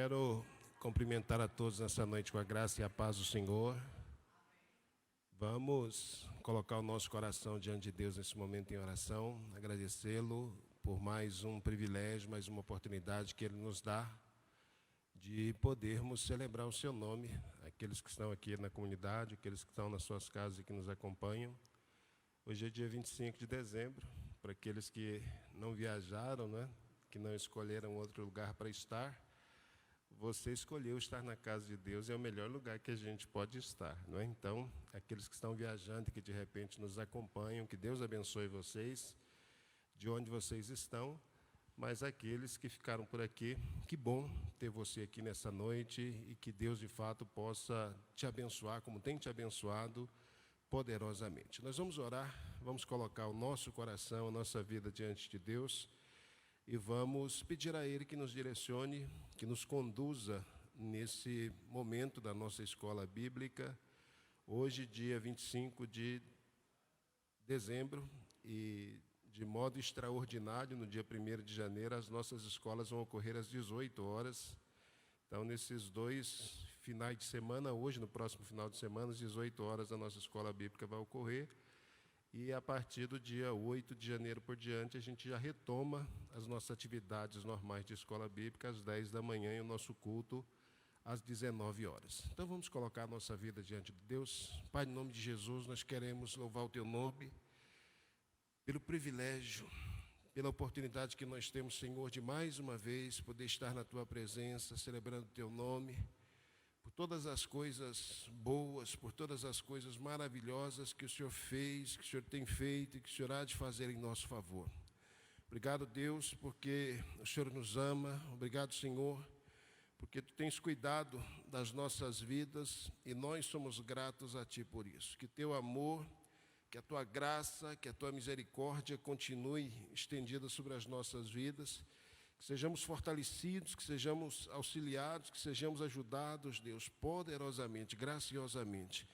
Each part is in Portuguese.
Quero cumprimentar a todos nessa noite com a graça e a paz do Senhor. Vamos colocar o nosso coração diante de Deus nesse momento em oração, agradecê-lo por mais um privilégio, mais uma oportunidade que Ele nos dá de podermos celebrar o Seu nome, aqueles que estão aqui na comunidade, aqueles que estão nas suas casas e que nos acompanham. Hoje é dia 25 de dezembro, para aqueles que não viajaram, né, que não escolheram outro lugar para estar, você escolheu estar na casa de Deus, é o melhor lugar que a gente pode estar, não é? Então, aqueles que estão viajando e que de repente nos acompanham, que Deus abençoe vocês, de onde vocês estão, mas aqueles que ficaram por aqui, que bom ter você aqui nessa noite e que Deus de fato possa te abençoar, como tem te abençoado poderosamente. Nós vamos orar, vamos colocar o nosso coração, a nossa vida diante de Deus, e vamos pedir a Ele que nos direcione, que nos conduza nesse momento da nossa escola bíblica. Hoje, dia 25 de dezembro, e de modo extraordinário, no dia 1º de janeiro, as nossas escolas vão ocorrer às 18 horas. Então, nesses dois finais de semana, hoje, no próximo final de semana, às 18 horas, a nossa escola bíblica vai ocorrer. E a partir do dia 8 de janeiro por diante, a gente já retoma as nossas atividades normais de escola bíblica às 10 da manhã e o nosso culto às 19 horas. Então vamos colocar a nossa vida diante de Deus. Pai, em nome de Jesus, nós queremos louvar o Teu nome pelo privilégio, pela oportunidade que nós temos, Senhor, de mais uma vez poder estar na Tua presença, celebrando o Teu nome, por todas as coisas boas, por todas as coisas maravilhosas que o Senhor fez, que o Senhor tem feito e que o Senhor há de fazer em nosso favor. Obrigado, Deus, porque o Senhor nos ama. Obrigado, Senhor, porque Tu tens cuidado das nossas vidas e nós somos gratos a Ti por isso. Que Teu amor, que a Tua graça, que a Tua misericórdia continue estendida sobre as nossas vidas, que sejamos fortalecidos, que sejamos auxiliados, que sejamos ajudados, Deus, poderosamente, graciosamente.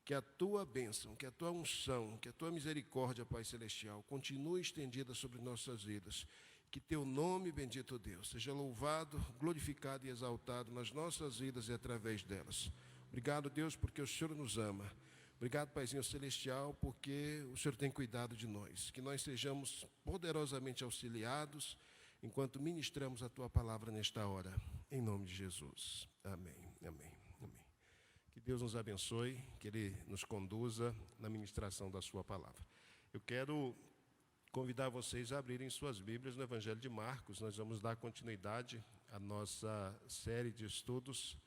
Que a Tua bênção, que a Tua unção, que a Tua misericórdia, Pai Celestial, continue estendida sobre nossas vidas. Que Teu nome, bendito Deus, seja louvado, glorificado e exaltado nas nossas vidas e através delas. Obrigado, Deus, porque o Senhor nos ama. Obrigado, Paizinho Celestial, porque o Senhor tem cuidado de nós. Que nós sejamos poderosamente auxiliados enquanto ministramos a Tua palavra nesta hora, em nome de Jesus. Amém, amém, amém. Que Deus nos abençoe, que Ele nos conduza na ministração da Sua palavra. Eu quero convidar vocês a abrirem suas Bíblias no Evangelho de Marcos. Nós vamos dar continuidade à nossa série de estudos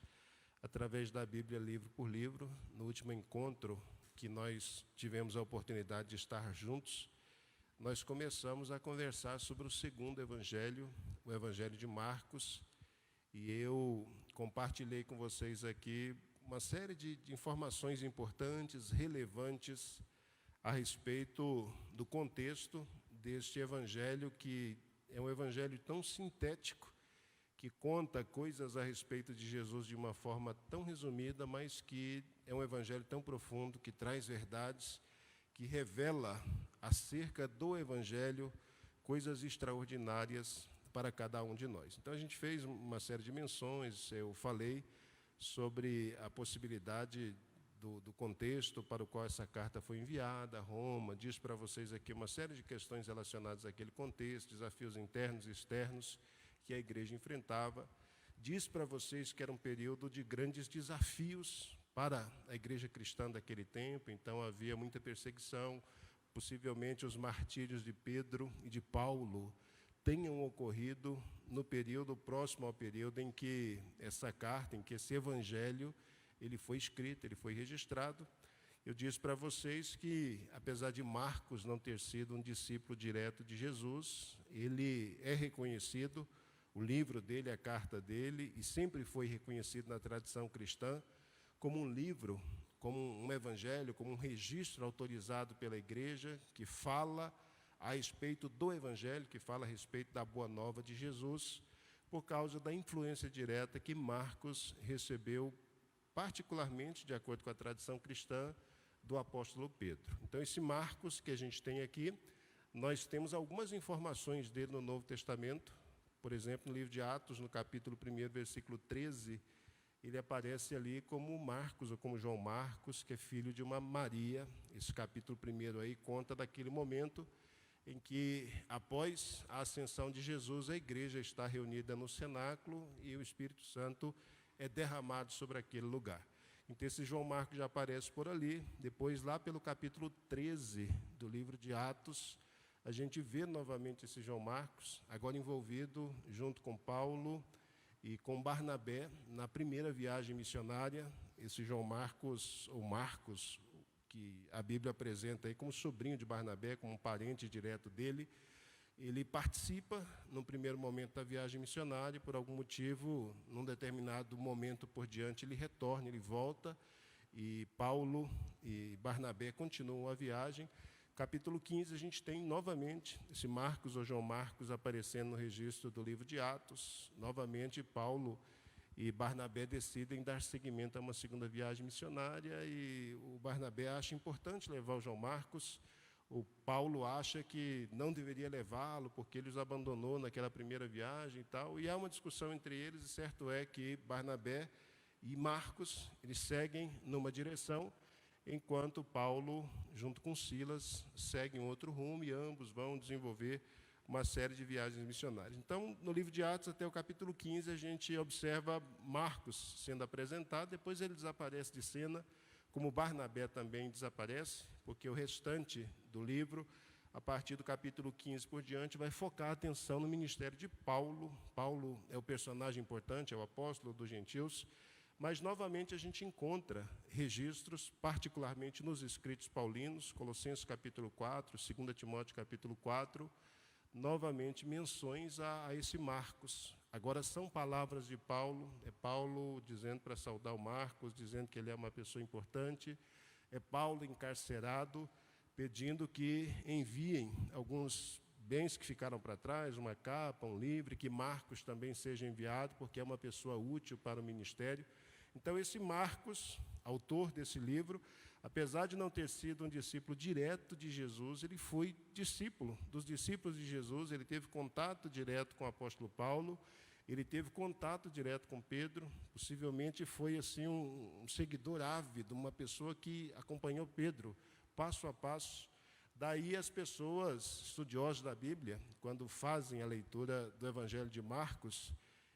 através da Bíblia livro por livro. No último encontro que nós tivemos a oportunidade de estar juntos, nós começamos a conversar sobre o segundo evangelho, o Evangelho de Marcos, e eu compartilhei com vocês aqui uma série de informações importantes, relevantes, a respeito do contexto deste evangelho, que é um evangelho tão sintético, que conta coisas a respeito de Jesus de uma forma tão resumida, mas que é um evangelho tão profundo, que traz verdades, que revela acerca do Evangelho coisas extraordinárias para cada um de nós. Então, a gente fez uma série de menções, eu falei sobre a possibilidade do contexto para o qual essa carta foi enviada a Roma, disse para vocês aqui uma série de questões relacionadas àquele contexto, desafios internos e externos que a igreja enfrentava. Disse para vocês que era um período de grandes desafios para a igreja cristã daquele tempo, então havia muita perseguição, possivelmente os martírios de Pedro e de Paulo tenham ocorrido no período próximo ao período em que essa carta, em que esse evangelho, ele foi escrito, ele foi registrado. Eu disse para vocês que, apesar de Marcos não ter sido um discípulo direto de Jesus, ele é reconhecido, o livro dele, a carta dele, e sempre foi reconhecido na tradição cristã, como um livro, como um evangelho, como um registro autorizado pela igreja, que fala a respeito do evangelho, que fala a respeito da boa nova de Jesus, por causa da influência direta que Marcos recebeu, particularmente, de acordo com a tradição cristã, do apóstolo Pedro. Então, esse Marcos que a gente tem aqui, nós temos algumas informações dele no Novo Testamento. Por exemplo, no livro de Atos, no capítulo 1, versículo 13, ele aparece ali como Marcos, ou como João Marcos, que é filho de uma Maria. Esse capítulo 1 aí conta daquele momento em que, após a ascensão de Jesus, a igreja está reunida no cenáculo e o Espírito Santo é derramado sobre aquele lugar. Então, esse João Marcos já aparece por ali. Depois, lá pelo capítulo 13 do livro de Atos, a gente vê novamente esse João Marcos, agora envolvido junto com Paulo e com Barnabé, na primeira viagem missionária. Esse João Marcos, ou Marcos, que a Bíblia apresenta aí como sobrinho de Barnabé, como um parente direto dele, ele participa, no primeiro momento da viagem missionária, e por algum motivo, num determinado momento por diante, ele retorna, ele volta, e Paulo e Barnabé continuam a viagem. Capítulo 15, a gente tem novamente esse Marcos, ou João Marcos, aparecendo no registro do livro de Atos. Novamente, Paulo e Barnabé decidem dar seguimento a uma segunda viagem missionária, e o Barnabé acha importante levar o João Marcos. O Paulo acha que não deveria levá-lo, porque ele os abandonou naquela primeira viagem e tal. E há uma discussão entre eles, e certo é que Barnabé e Marcos, eles seguem numa direção, enquanto Paulo, junto com Silas, seguem outro rumo, e ambos vão desenvolver uma série de viagens missionárias. Então, no livro de Atos, até o capítulo 15, a gente observa Marcos sendo apresentado, depois ele desaparece de cena, como Barnabé também desaparece, porque o restante do livro, a partir do capítulo 15 por diante, vai focar a atenção no ministério de Paulo. Paulo é o personagem importante, é o apóstolo dos gentios, mas novamente a gente encontra registros, particularmente nos escritos paulinos, Colossenses capítulo 4, 2 Timóteo capítulo 4, novamente menções a esse Marcos. Agora são palavras de Paulo, é Paulo dizendo para saudar o Marcos, dizendo que ele é uma pessoa importante, é Paulo encarcerado, pedindo que enviem alguns bens que ficaram para trás, uma capa, um livro, que Marcos também seja enviado, porque é uma pessoa útil para o ministério. Então, esse Marcos, autor desse livro, apesar de não ter sido um discípulo direto de Jesus, ele foi discípulo dos discípulos de Jesus, ele teve contato direto com o apóstolo Paulo, ele teve contato direto com Pedro, possivelmente foi assim um seguidor ávido, uma pessoa que acompanhou Pedro passo a passo. Daí as pessoas estudiosas da Bíblia, quando fazem a leitura do Evangelho de Marcos,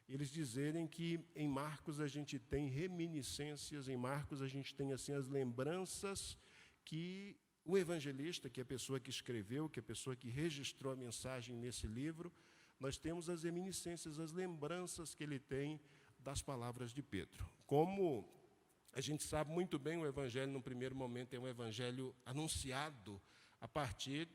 eles dizerem que em Marcos a gente tem reminiscências, em Marcos a gente tem assim as lembranças que o evangelista, que é a pessoa que escreveu, que é a pessoa que registrou a mensagem nesse livro, nós temos as reminiscências, as lembranças que ele tem das palavras de Pedro. Como a gente sabe muito bem, o evangelho, no primeiro momento, é um evangelho anunciado a partir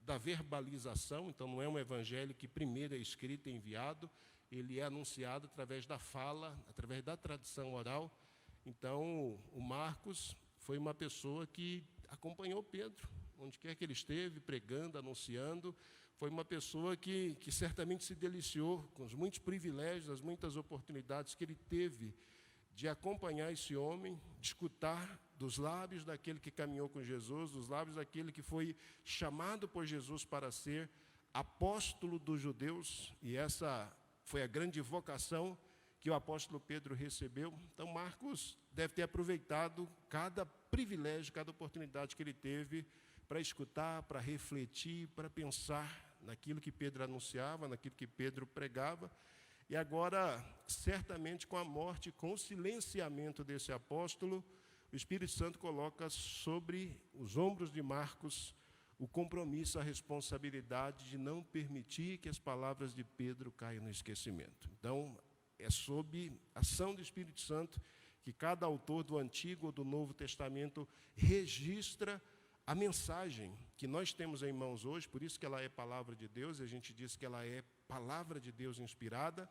da verbalização, então não é um evangelho que primeiro é escrito e enviado, ele é anunciado através da fala, através da tradição oral. Então, o Marcos foi uma pessoa que acompanhou Pedro, onde quer que ele esteve, pregando, anunciando. Foi uma pessoa que certamente se deliciou com os muitos privilégios, as muitas oportunidades que ele teve de acompanhar esse homem, de escutar dos lábios daquele que caminhou com Jesus, dos lábios daquele que foi chamado por Jesus para ser apóstolo dos judeus, e essa foi a grande vocação que o apóstolo Pedro recebeu. Então, Marcos deve ter aproveitado cada privilégio, cada oportunidade que ele teve para escutar, para refletir, para pensar naquilo que Pedro anunciava, naquilo que Pedro pregava. E agora, certamente, com a morte, com o silenciamento desse apóstolo, o Espírito Santo coloca sobre os ombros de Marcos o compromisso, a responsabilidade de não permitir que as palavras de Pedro caiam no esquecimento. Então, é sob a ação do Espírito Santo que cada autor do Antigo ou do Novo Testamento registra a mensagem que nós temos em mãos hoje, por isso que ela é palavra de Deus, e a gente diz que ela é palavra de Deus inspirada,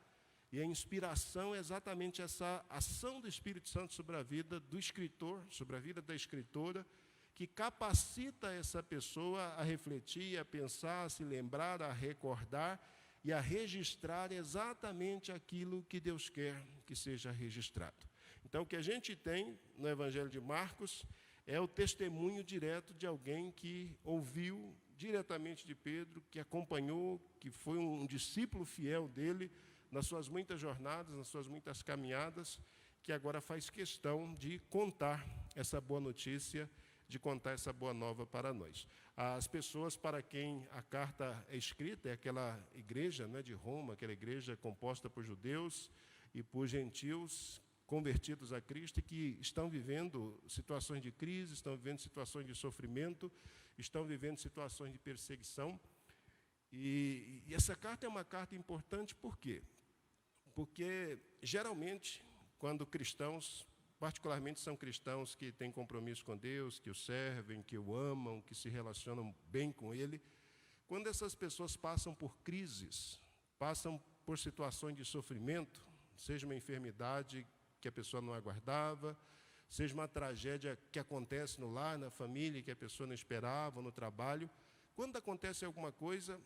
e a inspiração é exatamente essa ação do Espírito Santo sobre a vida do escritor, sobre a vida da escritora, que capacita essa pessoa a refletir, a pensar, a se lembrar, a recordar e a registrar exatamente aquilo que Deus quer que seja registrado. Então, o que a gente tem no Evangelho de Marcos é o testemunho direto de alguém que ouviu diretamente de Pedro, que acompanhou, que foi um discípulo fiel dele nas suas muitas jornadas, nas suas muitas caminhadas, que agora faz questão de contar essa boa notícia, de contar essa boa nova para nós. As pessoas para quem a carta é escrita é aquela igreja, né, de Roma, aquela igreja composta por judeus e por gentios convertidos a Cristo e que estão vivendo situações de crise, estão vivendo situações de sofrimento, estão vivendo situações de perseguição. E essa carta é uma carta importante, por quê? Porque, geralmente, quando cristãos, particularmente são cristãos que têm compromisso com Deus, que o servem, que o amam, que se relacionam bem com Ele, quando essas pessoas passam por crises, passam por situações de sofrimento, seja uma enfermidade que a pessoa não aguardava, seja uma tragédia que acontece no lar, na família, que a pessoa não esperava, no trabalho, quando acontece alguma coisa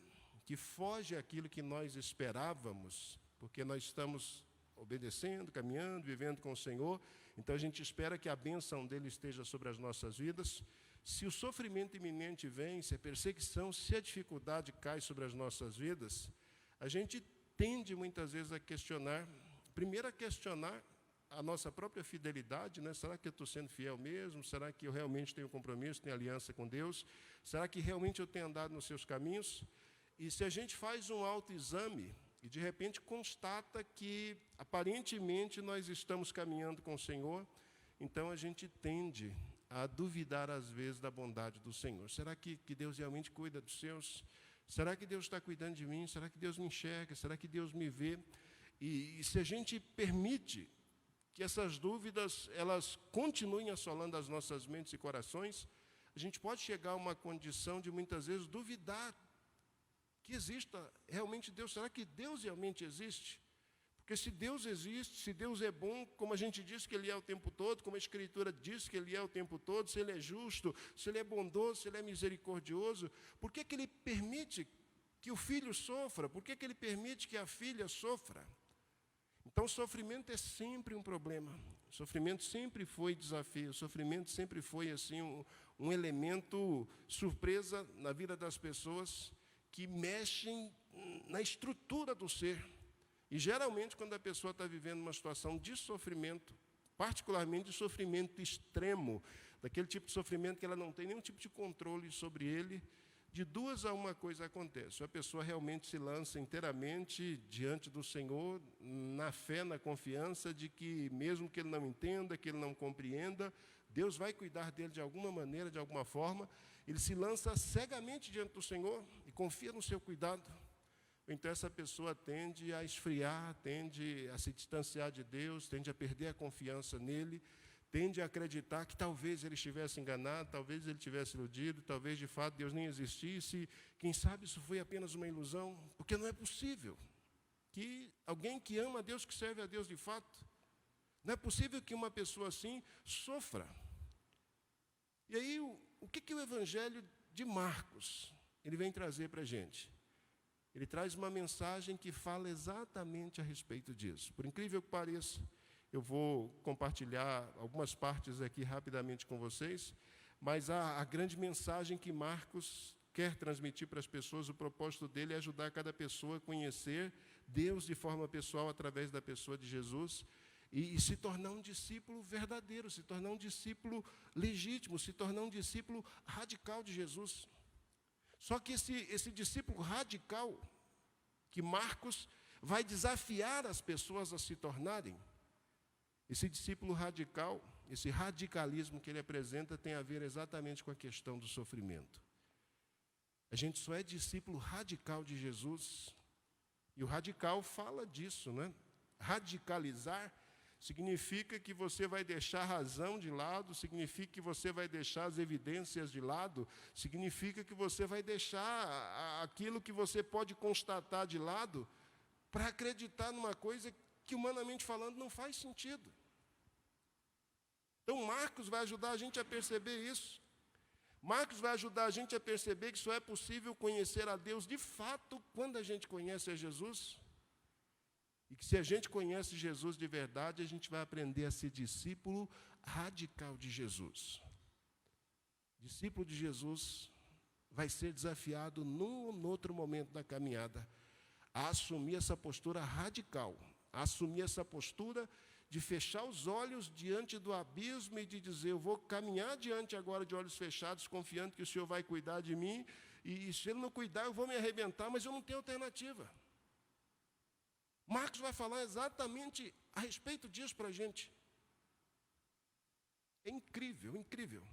que foge àquilo que nós esperávamos, porque nós estamos obedecendo, caminhando, vivendo com o Senhor, então a gente espera que a bênção dele esteja sobre as nossas vidas. Se o sofrimento iminente vem, se a perseguição, se a dificuldade cai sobre as nossas vidas, a gente tende muitas vezes a questionar, primeiro a questionar a nossa própria fidelidade, né? Será que eu estou sendo fiel mesmo? Será que eu realmente tenho compromisso, tenho aliança com Deus? Será que realmente eu tenho andado nos seus caminhos? E se a gente faz um autoexame e de repente constata que aparentemente nós estamos caminhando com o Senhor, então a gente tende a duvidar às vezes da bondade do Senhor. Será que Deus realmente cuida dos seus? Será que Deus está cuidando de mim? Será que Deus me enxerga? Será que Deus me vê? E se a gente permite que essas dúvidas elas continuem assolando as nossas mentes e corações, a gente pode chegar a uma condição de muitas vezes duvidar que exista realmente Deus. Será que Deus realmente existe? Porque se Deus existe, se Deus é bom, como a gente diz que Ele é o tempo todo, como a Escritura diz que Ele é o tempo todo, se Ele é justo, se Ele é bondoso, se Ele é misericordioso, por que Ele permite que o filho sofra? Por que Ele permite que a filha sofra? Então, o sofrimento é sempre um problema. O sofrimento sempre foi desafio. O sofrimento sempre foi assim um elemento surpresa na vida das pessoas que mexem na estrutura do ser. E, geralmente, quando a pessoa está vivendo uma situação de sofrimento, particularmente de sofrimento extremo, daquele tipo de sofrimento que ela não tem nenhum tipo de controle sobre ele, de duas a uma coisa acontece. A pessoa realmente se lança inteiramente diante do Senhor, na fé, na confiança de que, mesmo que ele não entenda, que ele não compreenda, Deus vai cuidar dele de alguma maneira, de alguma forma. Ele se lança cegamente diante do Senhor e confia no seu cuidado. Então, essa pessoa tende a esfriar, tende a se distanciar de Deus, tende a perder a confiança nele, tende a acreditar que talvez ele estivesse enganado, talvez ele tivesse iludido, talvez de fato Deus nem existisse, quem sabe isso foi apenas uma ilusão, porque não é possível que alguém que ama a Deus, que serve a Deus de fato, não é possível que uma pessoa assim sofra. E aí, o que o Evangelho de Marcos ele vem trazer para a gente? Ele traz uma mensagem que fala exatamente a respeito disso. Por incrível que pareça, eu vou compartilhar algumas partes aqui rapidamente com vocês, mas a grande mensagem que Marcos quer transmitir para as pessoas, o propósito dele é ajudar cada pessoa a conhecer Deus de forma pessoal através da pessoa de Jesus e se tornar um discípulo verdadeiro, se tornar um discípulo legítimo, se tornar um discípulo radical de Jesus. Só que esse discípulo radical que Marcos vai desafiar as pessoas a se tornarem, esse discípulo radical, esse radicalismo que ele apresenta tem a ver exatamente com a questão do sofrimento. A gente só é discípulo radical de Jesus, e o radical fala disso, né? Radicalizar significa que você vai deixar a razão de lado, significa que você vai deixar as evidências de lado, significa que você vai deixar aquilo que você pode constatar de lado para acreditar numa coisa que, humanamente falando, não faz sentido. Então, Marcos vai ajudar a gente a perceber isso. Marcos vai ajudar a gente a perceber que só é possível conhecer a Deus de fato quando a gente conhece a Jesus. E que se a gente conhece Jesus de verdade, a gente vai aprender a ser discípulo radical de Jesus. Discípulo de Jesus vai ser desafiado num outro momento da caminhada a assumir essa postura radical, a assumir essa postura de fechar os olhos diante do abismo e de dizer, eu vou caminhar diante agora de olhos fechados, confiando que o Senhor vai cuidar de mim, e se Ele não cuidar, eu vou me arrebentar, mas eu não tenho alternativa. Marcos vai falar exatamente a respeito disso para a gente. É incrível, incrível.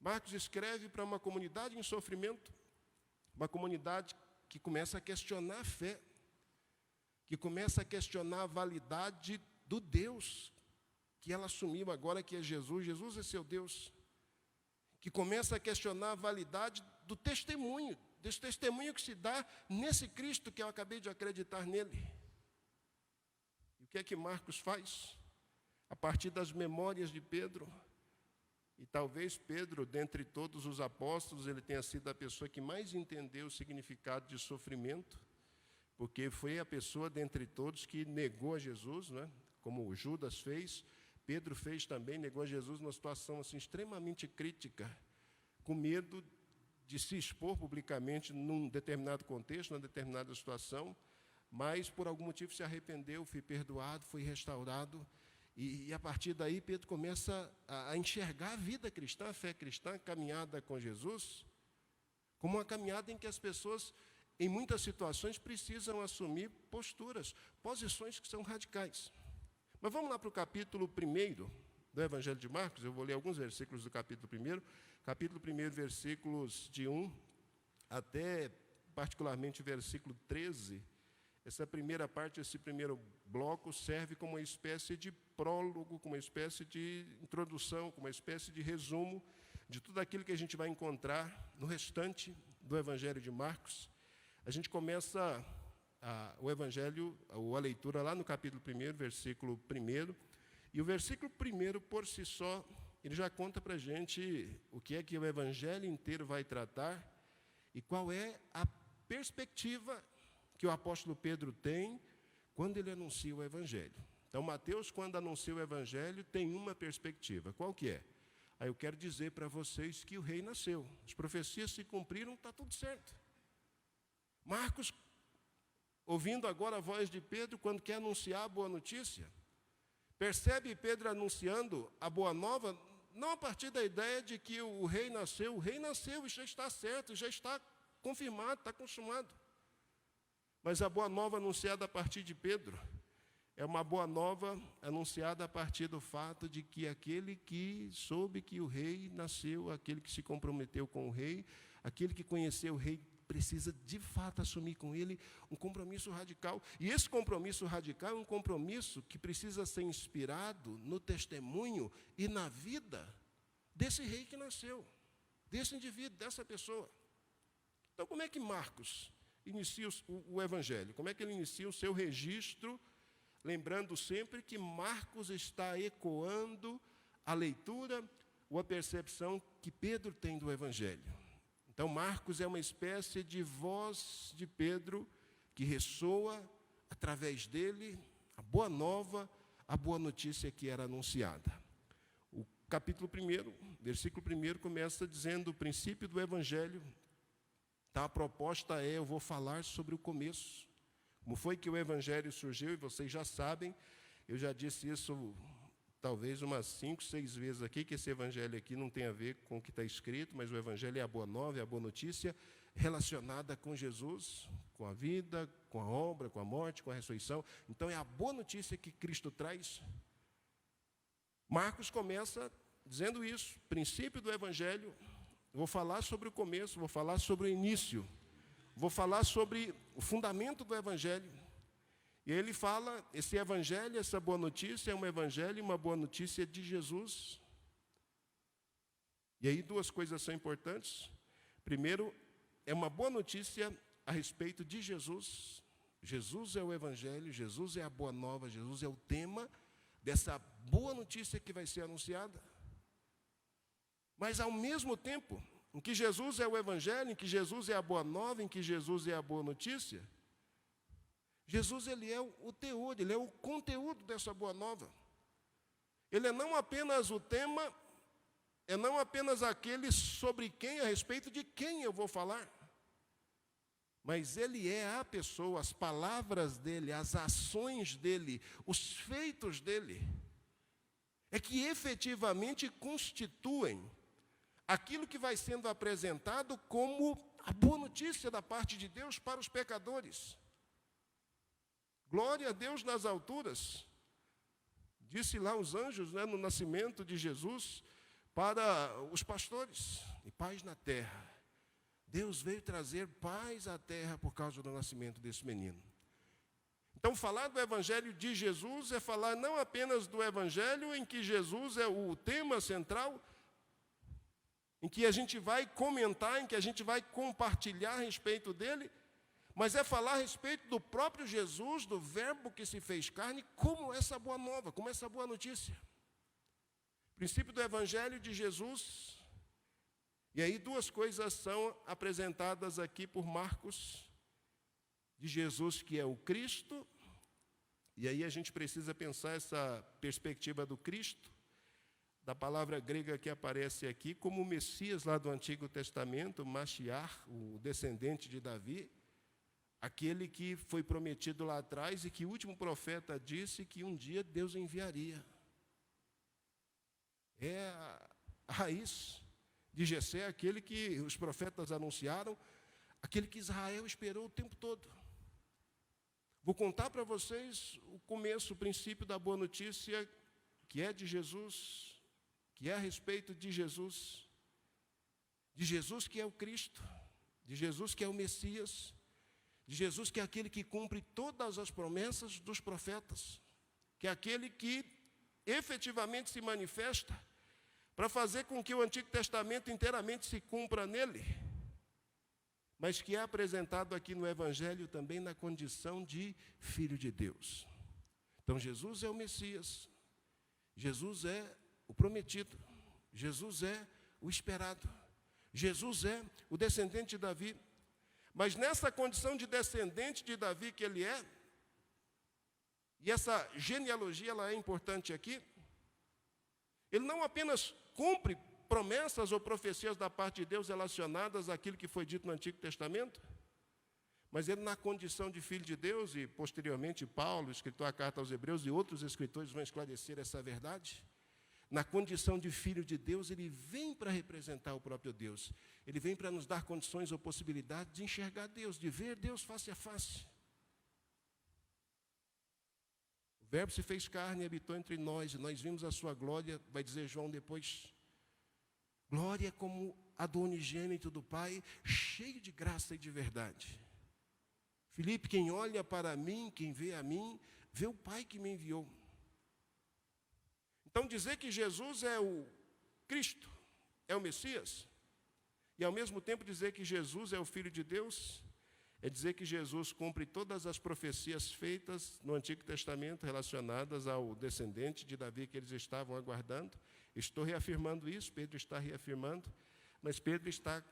Marcos escreve para uma comunidade em sofrimento, uma comunidade que começa a questionar a fé, que começa a questionar a validade do Deus que ela assumiu agora, que é Jesus. Jesus é seu Deus. Que começa a questionar a validade do testemunho, desse testemunho que se dá nesse Cristo que eu acabei de acreditar nele. E o que é que Marcos faz? A partir das memórias de Pedro, e talvez Pedro, dentre todos os apóstolos, ele tenha sido a pessoa que mais entendeu o significado de sofrimento, porque foi a pessoa dentre todos que negou a Jesus, né? Como Judas fez, Pedro fez também, negou a Jesus numa situação assim, extremamente crítica, com medo de se expor publicamente num determinado contexto, numa determinada situação, mas por algum motivo se arrependeu, foi perdoado, foi restaurado, e a partir daí Pedro começa a enxergar a vida cristã, a fé cristã, a caminhada com Jesus, como uma caminhada em que as pessoas, em muitas situações, precisam assumir posturas, posições que são radicais. Mas vamos lá para o capítulo 1 do Evangelho de Marcos. Eu vou ler alguns versículos do capítulo 1. Capítulo 1, versículos de 1 até, particularmente, versículo 13. Essa primeira parte, esse primeiro bloco, serve como uma espécie de prólogo, como uma espécie de introdução, como uma espécie de resumo de tudo aquilo que a gente vai encontrar no restante do Evangelho de Marcos. A gente começa o Evangelho, a leitura lá no capítulo 1, versículo 1, e o versículo 1, por si só, ele já conta para a gente o que é que o Evangelho inteiro vai tratar e qual é a perspectiva que o apóstolo Pedro tem quando ele anuncia o Evangelho. Então, Mateus, quando anuncia o Evangelho, tem uma perspectiva. Qual que é? Aí eu quero dizer para vocês que o rei nasceu. As profecias se cumpriram, está tudo certo. Marcos, ouvindo agora a voz de Pedro, quando quer anunciar a boa notícia, percebe Pedro anunciando a boa nova, não a partir da ideia de que o rei nasceu e já está certo, já está confirmado, está consumado. Mas a boa nova anunciada a partir de Pedro é uma boa nova anunciada a partir do fato de que aquele que soube que o rei nasceu, aquele que se comprometeu com o rei, aquele que conheceu o rei, precisa de fato assumir com ele um compromisso radical. E esse compromisso radical é um compromisso que precisa ser inspirado no testemunho e na vida desse rei que nasceu, desse indivíduo, dessa pessoa. Então, como é que Marcos inicia o Evangelho? Como é que ele inicia o seu registro? Lembrando sempre que Marcos está ecoando a leitura ou a percepção que Pedro tem do Evangelho. Então, Marcos é uma espécie de voz de Pedro que ressoa através dele a boa nova, a boa notícia que era anunciada. O capítulo 1, versículo 1, começa dizendo o princípio do Evangelho. Então, a proposta é, eu vou falar sobre o começo. Como foi que o Evangelho surgiu, e vocês já sabem, eu já disse isso talvez umas 5, 6 vezes aqui, que esse Evangelho aqui não tem a ver com o que está escrito, mas o Evangelho é a boa nova, é a boa notícia relacionada com Jesus, com a vida, com a obra, com a morte, com a ressurreição. Então, é a boa notícia que Cristo traz. Marcos começa dizendo isso, princípio do Evangelho. Vou falar sobre o começo, vou falar sobre o início, vou falar sobre o fundamento do Evangelho. E ele fala, esse Evangelho, essa boa notícia, é um Evangelho e uma boa notícia de Jesus. E aí duas coisas são importantes. Primeiro, é uma boa notícia a respeito de Jesus. Jesus é o Evangelho, Jesus é a boa nova, Jesus é o tema dessa boa notícia que vai ser anunciada. Mas, ao mesmo tempo, em que Jesus é o Evangelho, em que Jesus é a boa nova, em que Jesus é a boa notícia, Jesus, ele é o teor, ele é o conteúdo dessa boa nova. Ele é não apenas o tema, é não apenas aquele sobre quem, a respeito de quem eu vou falar, mas ele é a pessoa, as palavras dele, as ações dele, os feitos dele, é que efetivamente constituem aquilo que vai sendo apresentado como a boa notícia da parte de Deus para os pecadores. Glória a Deus nas alturas. Disse lá os anjos, no nascimento de Jesus, para os pastores, e paz na terra. Deus veio trazer paz à terra por causa do nascimento desse menino. Então, falar do Evangelho de Jesus é falar não apenas do Evangelho em que Jesus é o tema central, em que a gente vai comentar, em que a gente vai compartilhar a respeito dele, mas é falar a respeito do próprio Jesus, do Verbo que se fez carne, como essa boa nova, como essa boa notícia. O princípio do Evangelho de Jesus, e aí duas coisas são apresentadas aqui por Marcos, de Jesus que é o Cristo, e aí a gente precisa pensar essa perspectiva do Cristo, da palavra grega que aparece aqui, como o Messias lá do Antigo Testamento, Mashiach, o descendente de Davi, aquele que foi prometido lá atrás e que o último profeta disse que um dia Deus enviaria. É a raiz de Jessé, aquele que os profetas anunciaram, aquele que Israel esperou o tempo todo. Vou contar para vocês o começo, o princípio da boa notícia, que é de Jesus, que é a respeito de Jesus que é o Cristo, de Jesus que é o Messias, de Jesus que é aquele que cumpre todas as promessas dos profetas, que é aquele que efetivamente se manifesta para fazer com que o Antigo Testamento inteiramente se cumpra nele, mas que é apresentado aqui no Evangelho também na condição de Filho de Deus. Então, Jesus é o Messias, Jesus é o prometido, Jesus é o esperado, Jesus é o descendente de Davi, mas nessa condição de descendente de Davi que ele é, e essa genealogia ela é importante aqui, ele não apenas cumpre promessas ou profecias da parte de Deus relacionadas àquilo que foi dito no Antigo Testamento, mas ele na condição de filho de Deus, e posteriormente Paulo, escritor a carta aos Hebreus, e outros escritores vão esclarecer essa verdade, na condição de filho de Deus, ele vem para representar o próprio Deus, ele vem para nos dar condições ou possibilidade de enxergar Deus, de ver Deus face a face. O Verbo se fez carne e habitou entre nós, e nós vimos a sua glória, vai dizer João depois, glória como a do unigênito do Pai, cheio de graça e de verdade. Filipe, quem olha para mim, quem vê a mim, vê o Pai que me enviou. Então, dizer que Jesus é o Cristo, é o Messias, e ao mesmo tempo dizer que Jesus é o Filho de Deus, é dizer que Jesus cumpre todas as profecias feitas no Antigo Testamento relacionadas ao descendente de Davi que eles estavam aguardando. Estou reafirmando isso, Pedro está reafirmando, mas Pedro está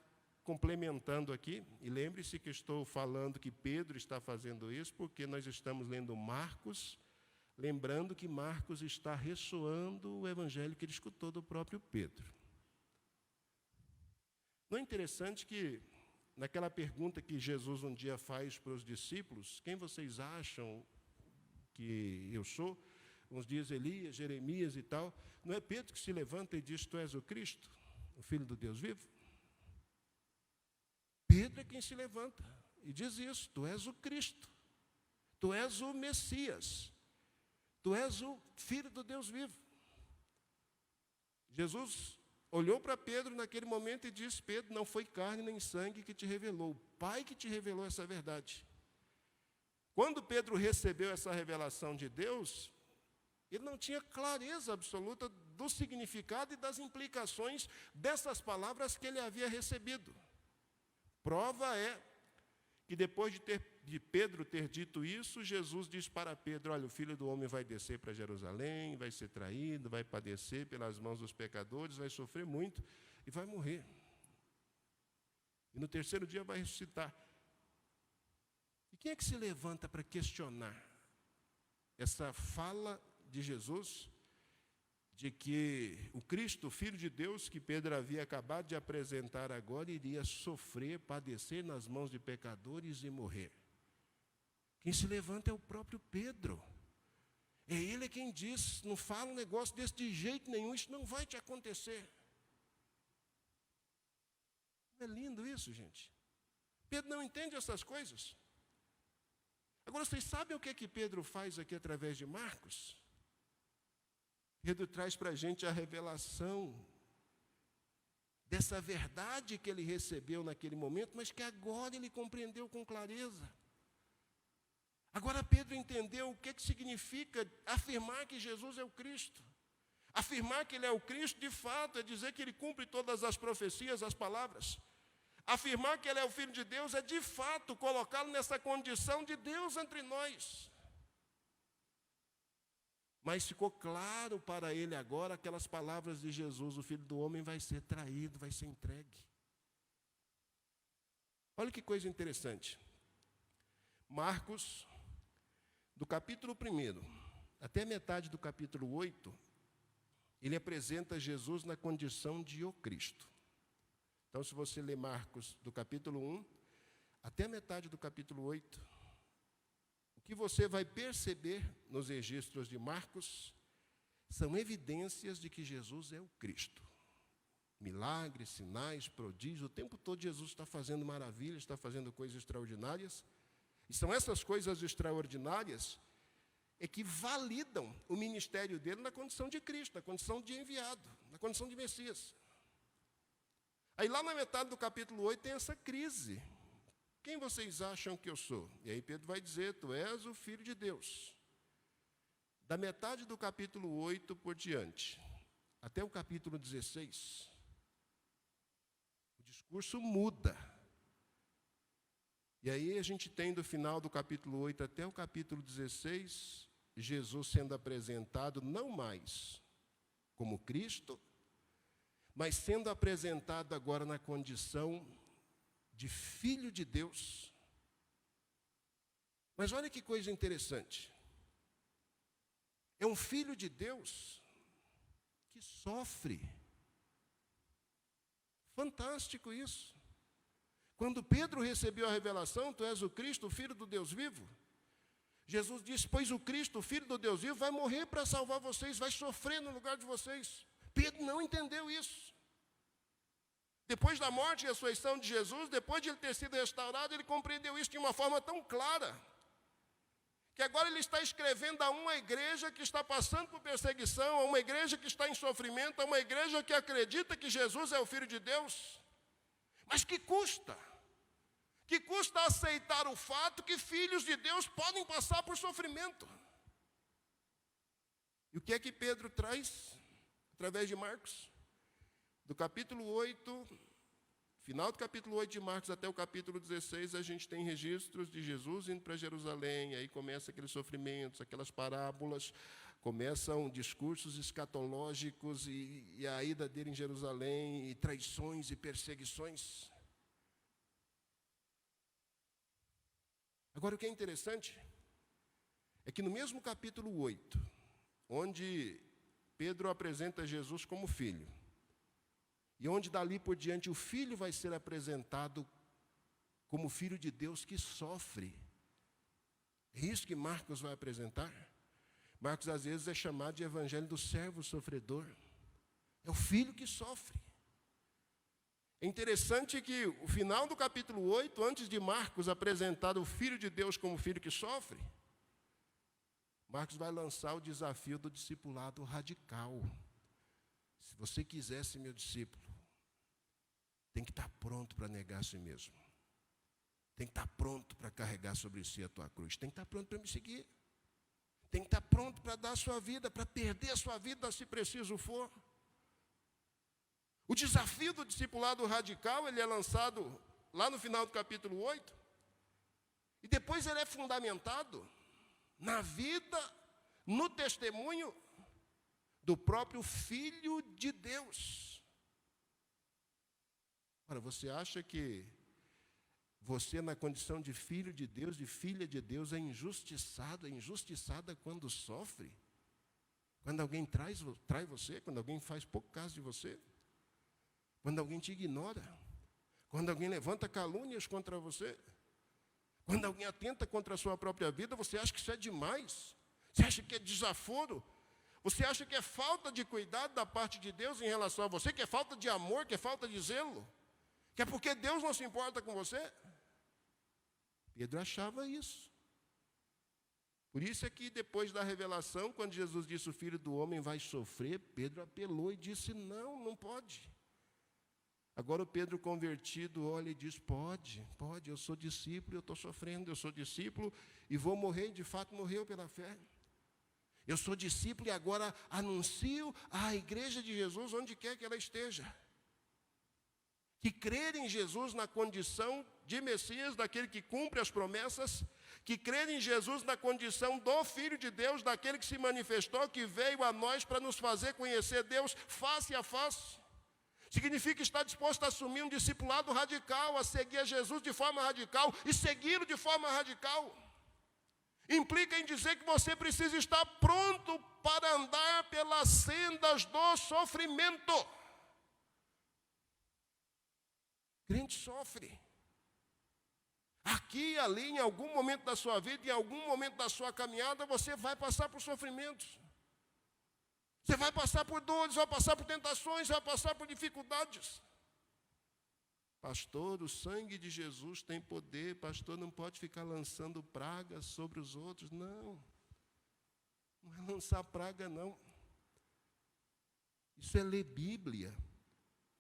complementando aqui, e lembre-se que estou falando que Pedro está fazendo isso porque nós estamos lendo Marcos, lembrando que Marcos está ressoando o evangelho que ele escutou do próprio Pedro. Não é interessante que, naquela pergunta que Jesus um dia faz para os discípulos, quem vocês acham que eu sou? Uns dias Elias, Jeremias e tal, não é Pedro que se levanta e diz, tu és o Cristo, o Filho do Deus vivo? Pedro é quem se levanta e diz isso, tu és o Cristo, tu és o Messias, tu és o Filho do Deus vivo. Jesus olhou para Pedro naquele momento e disse, Pedro, não foi carne nem sangue que te revelou, o Pai que te revelou essa verdade. Quando Pedro recebeu essa revelação de Deus, ele não tinha clareza absoluta do significado e das implicações dessas palavras que ele havia recebido. Prova é que depois de Pedro ter dito isso, Jesus diz para Pedro, olha, o Filho do Homem vai descer para Jerusalém, vai ser traído, vai padecer pelas mãos dos pecadores, vai sofrer muito e vai morrer. E no terceiro dia vai ressuscitar. E quem é que se levanta para questionar essa fala de Jesus, de que o Cristo, Filho de Deus, que Pedro havia acabado de apresentar agora, iria sofrer, padecer nas mãos de pecadores e morrer. Quem se levanta é o próprio Pedro. É ele quem diz, não fala um negócio desse de jeito nenhum, isso não vai te acontecer. Não é lindo isso, gente? Pedro não entende essas coisas. Agora, vocês sabem o que Pedro faz aqui através de Marcos? Pedro traz para a gente a revelação dessa verdade que ele recebeu naquele momento, mas que agora ele compreendeu com clareza. Agora Pedro entendeu o que significa afirmar que Jesus é o Cristo. Afirmar que ele é o Cristo, de fato, é dizer que ele cumpre todas as profecias, as palavras. Afirmar que ele é o Filho de Deus é, de fato, colocá-lo nessa condição de Deus entre nós. Mas ficou claro para ele agora aquelas palavras de Jesus: o Filho do Homem vai ser traído, vai ser entregue. Olha que coisa interessante. Marcos, do capítulo 1 até metade do capítulo 8, ele apresenta Jesus na condição de o Cristo. Então, se você ler Marcos, do capítulo 1 até metade do capítulo 8, o que você vai perceber nos registros de Marcos são evidências de que Jesus é o Cristo. Milagres, sinais, prodígios, o tempo todo Jesus está fazendo maravilhas, está fazendo coisas extraordinárias. E são essas coisas extraordinárias que validam o ministério dele na condição de Cristo, na condição de enviado, na condição de Messias. Aí lá na metade do capítulo 8 tem essa crise. Quem vocês acham que eu sou? E aí Pedro vai dizer: tu és o Filho de Deus. Da metade do capítulo 8 por diante, até o capítulo 16, o discurso muda. E aí a gente tem do final do capítulo 8 até o capítulo 16, Jesus sendo apresentado não mais como Cristo, mas sendo apresentado agora na condição de Filho de Deus. Mas olha que coisa interessante. É um Filho de Deus que sofre. Fantástico isso. Quando Pedro recebeu a revelação: tu és o Cristo, o Filho do Deus vivo, Jesus disse: pois o Cristo, o Filho do Deus vivo, vai morrer para salvar vocês, vai sofrer no lugar de vocês. Pedro não entendeu isso. Depois da morte e ressurreição de Jesus, depois de ele ter sido restaurado, ele compreendeu isso de uma forma tão clara, que agora ele está escrevendo a uma igreja que está passando por perseguição, a uma igreja que está em sofrimento, a uma igreja que acredita que Jesus é o Filho de Deus. Mas que custa? Que custa aceitar o fato que filhos de Deus podem passar por sofrimento. E o que é que Pedro traz através de Marcos? Do capítulo 8, final do capítulo 8 de Marcos até o capítulo 16, a gente tem registros de Jesus indo para Jerusalém. Aí começa aqueles sofrimentos, aquelas parábolas, começam discursos escatológicos e a ida dele em Jerusalém, e traições e perseguições. Agora, o que é interessante é que no mesmo capítulo 8, onde Pedro apresenta Jesus como filho, e onde dali por diante o Filho vai ser apresentado como Filho de Deus que sofre. É isso que Marcos vai apresentar. Marcos às vezes é chamado de evangelho do servo sofredor. É o Filho que sofre. É interessante que o final do capítulo 8, antes de Marcos apresentar o Filho de Deus como Filho que sofre, Marcos vai lançar o desafio do discipulado radical. Se você quiser ser meu discípulo, tem que estar pronto para negar a si mesmo. Tem que estar pronto para carregar sobre si a tua cruz. Tem que estar pronto para me seguir. Tem que estar pronto para dar a sua vida, para perder a sua vida, se preciso for. O desafio do discipulado radical, ele é lançado lá no final do capítulo 8. E depois ele é fundamentado na vida, no testemunho do próprio Filho de Deus. Ora, você acha que você, na condição de filho de Deus, de filha de Deus, é injustiçado, é injustiçada quando sofre? Quando alguém trai você, quando alguém faz pouco caso de você, quando alguém te ignora, quando alguém levanta calúnias contra você, quando alguém atenta contra a sua própria vida, você acha que isso é demais? Você acha que é desaforo? Você acha que é falta de cuidado da parte de Deus em relação a você? Que é falta de amor, que é falta de zelo? Que é porque Deus não se importa com você? Pedro achava isso. Por isso é que depois da revelação, quando Jesus disse o Filho do Homem vai sofrer, Pedro apelou e disse, não pode. Agora o Pedro convertido olha e diz, pode, eu sou discípulo, eu estou sofrendo, eu sou discípulo e vou morrer, de fato morreu pela fé. Eu sou discípulo e agora anuncio à igreja de Jesus onde quer que ela esteja. Que crer em Jesus na condição de Messias, daquele que cumpre as promessas, que crer em Jesus na condição do Filho de Deus, daquele que se manifestou, que veio a nós para nos fazer conhecer Deus face a face. Significa estar disposto a assumir um discipulado radical, a seguir a Jesus de forma radical e segui-lo de forma radical. Implica em dizer que você precisa estar pronto para andar pelas sendas do sofrimento. Crente sofre. Aqui e ali, em algum momento da sua vida, em algum momento da sua caminhada, você vai passar por sofrimentos. Você vai passar por dores, vai passar por tentações, vai passar por dificuldades. Pastor, o sangue de Jesus tem poder, pastor, não pode ficar lançando pragas sobre os outros. Não é lançar praga, não. Isso é ler Bíblia.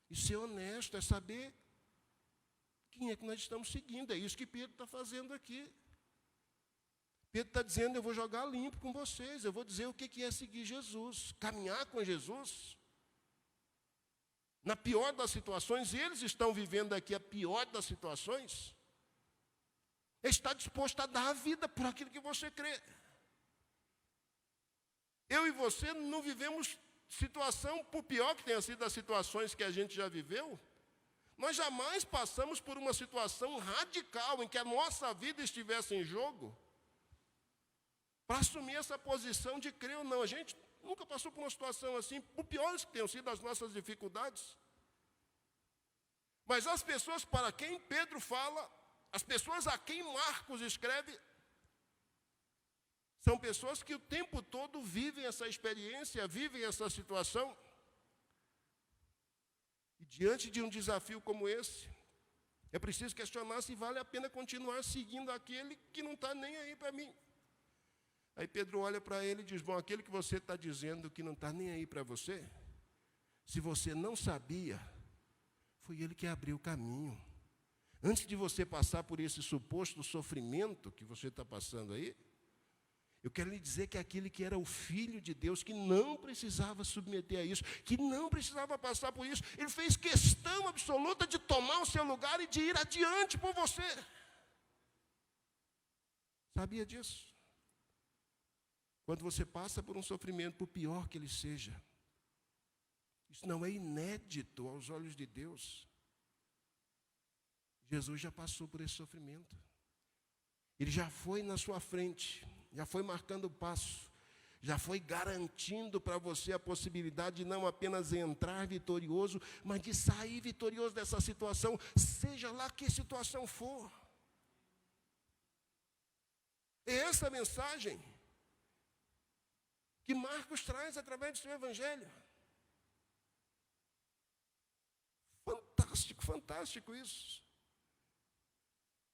Isso é honesto, é saber quem é que nós estamos seguindo. É isso que Pedro está fazendo aqui. Pedro está dizendo, eu vou jogar limpo com vocês, eu vou dizer o que é seguir Jesus, caminhar com Jesus. Na pior das situações, eles estão vivendo aqui a pior das situações, está disposto a dar a vida por aquilo que você crê. Eu e você não vivemos situação, por pior que tenha sido as situações que a gente já viveu, nós jamais passamos por uma situação radical em que a nossa vida estivesse em jogo, para assumir essa posição de crer ou não. A gente nunca passou por uma situação assim, por piores que tenham sido as nossas dificuldades. Mas as pessoas para quem Pedro fala, as pessoas a quem Marcos escreve, são pessoas que o tempo todo vivem essa experiência, vivem essa situação. E diante de um desafio como esse, é preciso questionar se vale a pena continuar seguindo aquele que não está nem aí para mim. Aí Pedro olha para ele e diz, bom, aquele que você está dizendo que não está nem aí para você, se você não sabia, foi ele que abriu o caminho. Antes de você passar por esse suposto sofrimento que você está passando aí, eu quero lhe dizer que aquele que era o Filho de Deus, que não precisava submeter a isso, que não precisava passar por isso, ele fez questão absoluta de tomar o seu lugar e de ir adiante por você. Sabia disso? Quando você passa por um sofrimento, por pior que ele seja, isso não é inédito aos olhos de Deus. Jesus já passou por esse sofrimento. Ele já foi na sua frente, já foi marcando o passo, já foi garantindo para você a possibilidade de não apenas entrar vitorioso, mas de sair vitorioso dessa situação, seja lá que situação for. É essa mensagem que Marcos traz através do seu evangelho. Fantástico, fantástico isso.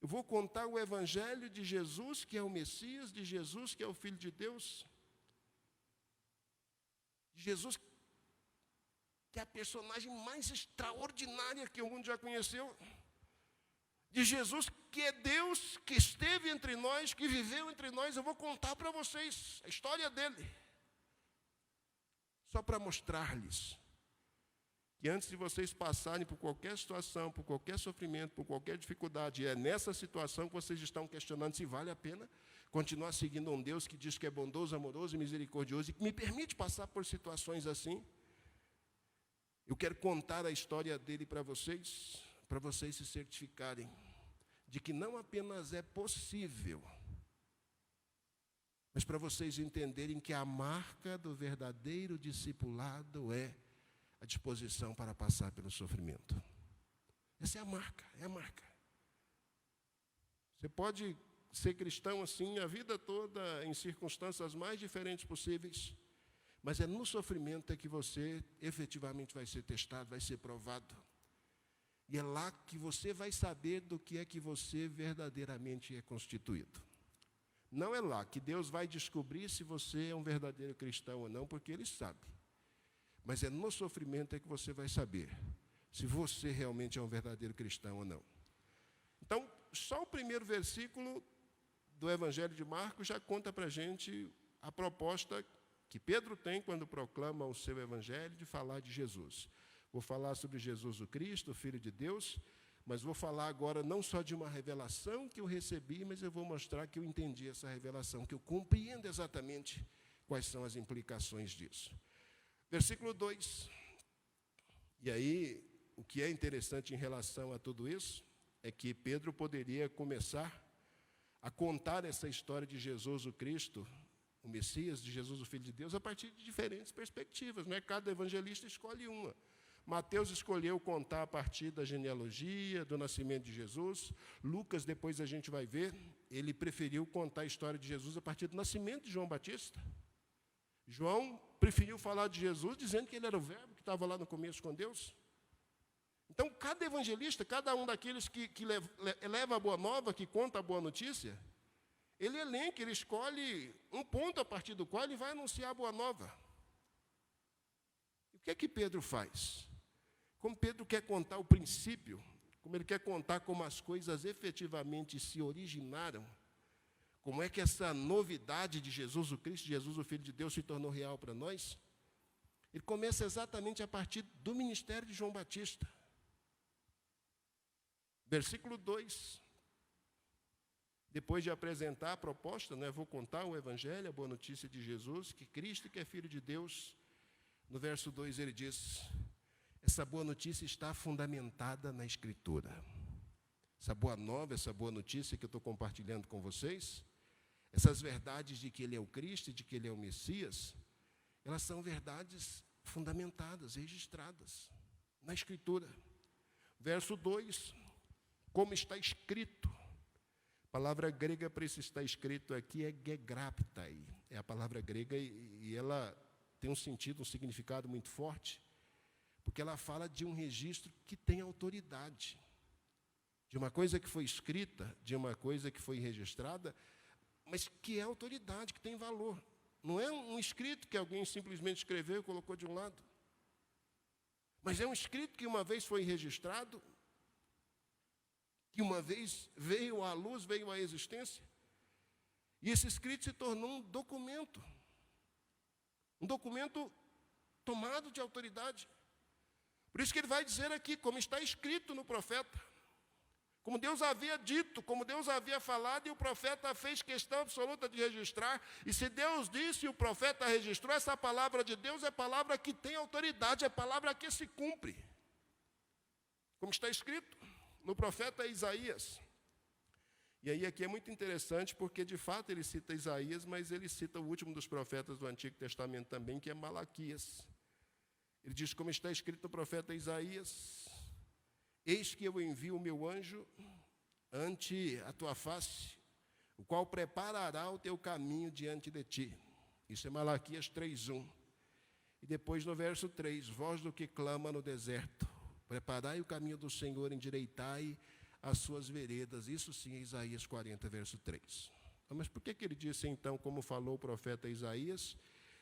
Eu vou contar o evangelho de Jesus, que é o Messias, de Jesus, que é o Filho de Deus, de Jesus, que é a personagem mais extraordinária que o mundo já conheceu, de Jesus, que é Deus, que esteve entre nós, que viveu entre nós. Eu vou contar para vocês a história dele, só para mostrar-lhes que antes de vocês passarem por qualquer situação, por qualquer sofrimento, por qualquer dificuldade, é nessa situação que vocês estão questionando se vale a pena continuar seguindo um Deus que diz que é bondoso, amoroso e misericordioso e que me permite passar por situações assim. Eu quero contar a história dele para vocês se certificarem de que não apenas é possível, Mas para vocês entenderem que a marca do verdadeiro discipulado é a disposição para passar pelo sofrimento. Essa é a marca, é a marca. Você pode ser cristão assim a vida toda, em circunstâncias mais diferentes possíveis, mas é no sofrimento que você efetivamente vai ser testado, vai ser provado. E é lá que você vai saber do que é que você verdadeiramente é constituído. Não é lá que Deus vai descobrir se você é um verdadeiro cristão ou não, porque Ele sabe. Mas é no sofrimento que você vai saber se você realmente é um verdadeiro cristão ou não. Então, só o primeiro versículo do Evangelho de Marcos já conta para a gente a proposta que Pedro tem quando proclama o seu Evangelho de falar de Jesus. Vou falar sobre Jesus o Cristo, o Filho de Deus, mas vou falar agora não só de uma revelação que eu recebi, mas eu vou mostrar que eu entendi essa revelação, que eu compreendo exatamente quais são as implicações disso. Versículo 2. E aí, o que é interessante em relação a tudo isso é que Pedro poderia começar a contar essa história de Jesus o Cristo, o Messias, de Jesus o Filho de Deus, a partir de diferentes perspectivas, não é? Cada evangelista escolhe uma. Mateus escolheu contar a partir da genealogia, do nascimento de Jesus. Lucas, depois a gente vai ver, ele preferiu contar a história de Jesus a partir do nascimento de João Batista. João preferiu falar de Jesus dizendo que ele era o verbo que estava lá no começo com Deus. Então, cada evangelista, cada um daqueles que leva a boa nova, que conta a boa notícia, ele elenca, ele escolhe um ponto a partir do qual ele vai anunciar a boa nova. E o que é que Pedro faz? Como Pedro quer contar o princípio, como ele quer contar como as coisas efetivamente se originaram, como é que essa novidade de Jesus o Cristo, Jesus o Filho de Deus, se tornou real para nós, ele começa exatamente a partir do ministério de João Batista. Versículo 2. Depois de apresentar a proposta, vou contar o Evangelho, a boa notícia de Jesus, que Cristo, que é Filho de Deus, no verso 2 ele diz: essa boa notícia está fundamentada na Escritura. Essa boa nova, essa boa notícia que eu estou compartilhando com vocês, essas verdades de que Ele é o Cristo e de que Ele é o Messias, elas são verdades fundamentadas, registradas na Escritura. Verso 2, como está escrito. A palavra grega para isso está escrito aqui é gegraptai. É a palavra grega e ela tem um sentido, um significado muito forte, porque ela fala de um registro que tem autoridade, de uma coisa que foi escrita, de uma coisa que foi registrada, mas que é autoridade, que tem valor. Não é um escrito que alguém simplesmente escreveu e colocou de um lado, mas é um escrito que uma vez foi registrado, que uma vez veio à luz, veio à existência, e esse escrito se tornou um documento tomado de autoridade. Por isso que ele vai dizer aqui, como está escrito no profeta, como Deus havia dito, como Deus havia falado, e o profeta fez questão absoluta de registrar. E se Deus disse e o profeta registrou, essa palavra de Deus é palavra que tem autoridade, é palavra que se cumpre. Como está escrito no profeta Isaías. E aí aqui é muito interessante, porque de fato ele cita Isaías, mas ele cita o último dos profetas do Antigo Testamento também, que é Malaquias. Ele diz, como está escrito no profeta Isaías: eis que eu envio o meu anjo ante a tua face, o qual preparará o teu caminho diante de ti. Isso é Malaquias 3:1. E depois no verso 3, voz do que clama no deserto, preparai o caminho do Senhor, endireitai as suas veredas. Isso sim é Isaías 40, verso 3. Mas por que ele disse então, como falou o profeta Isaías,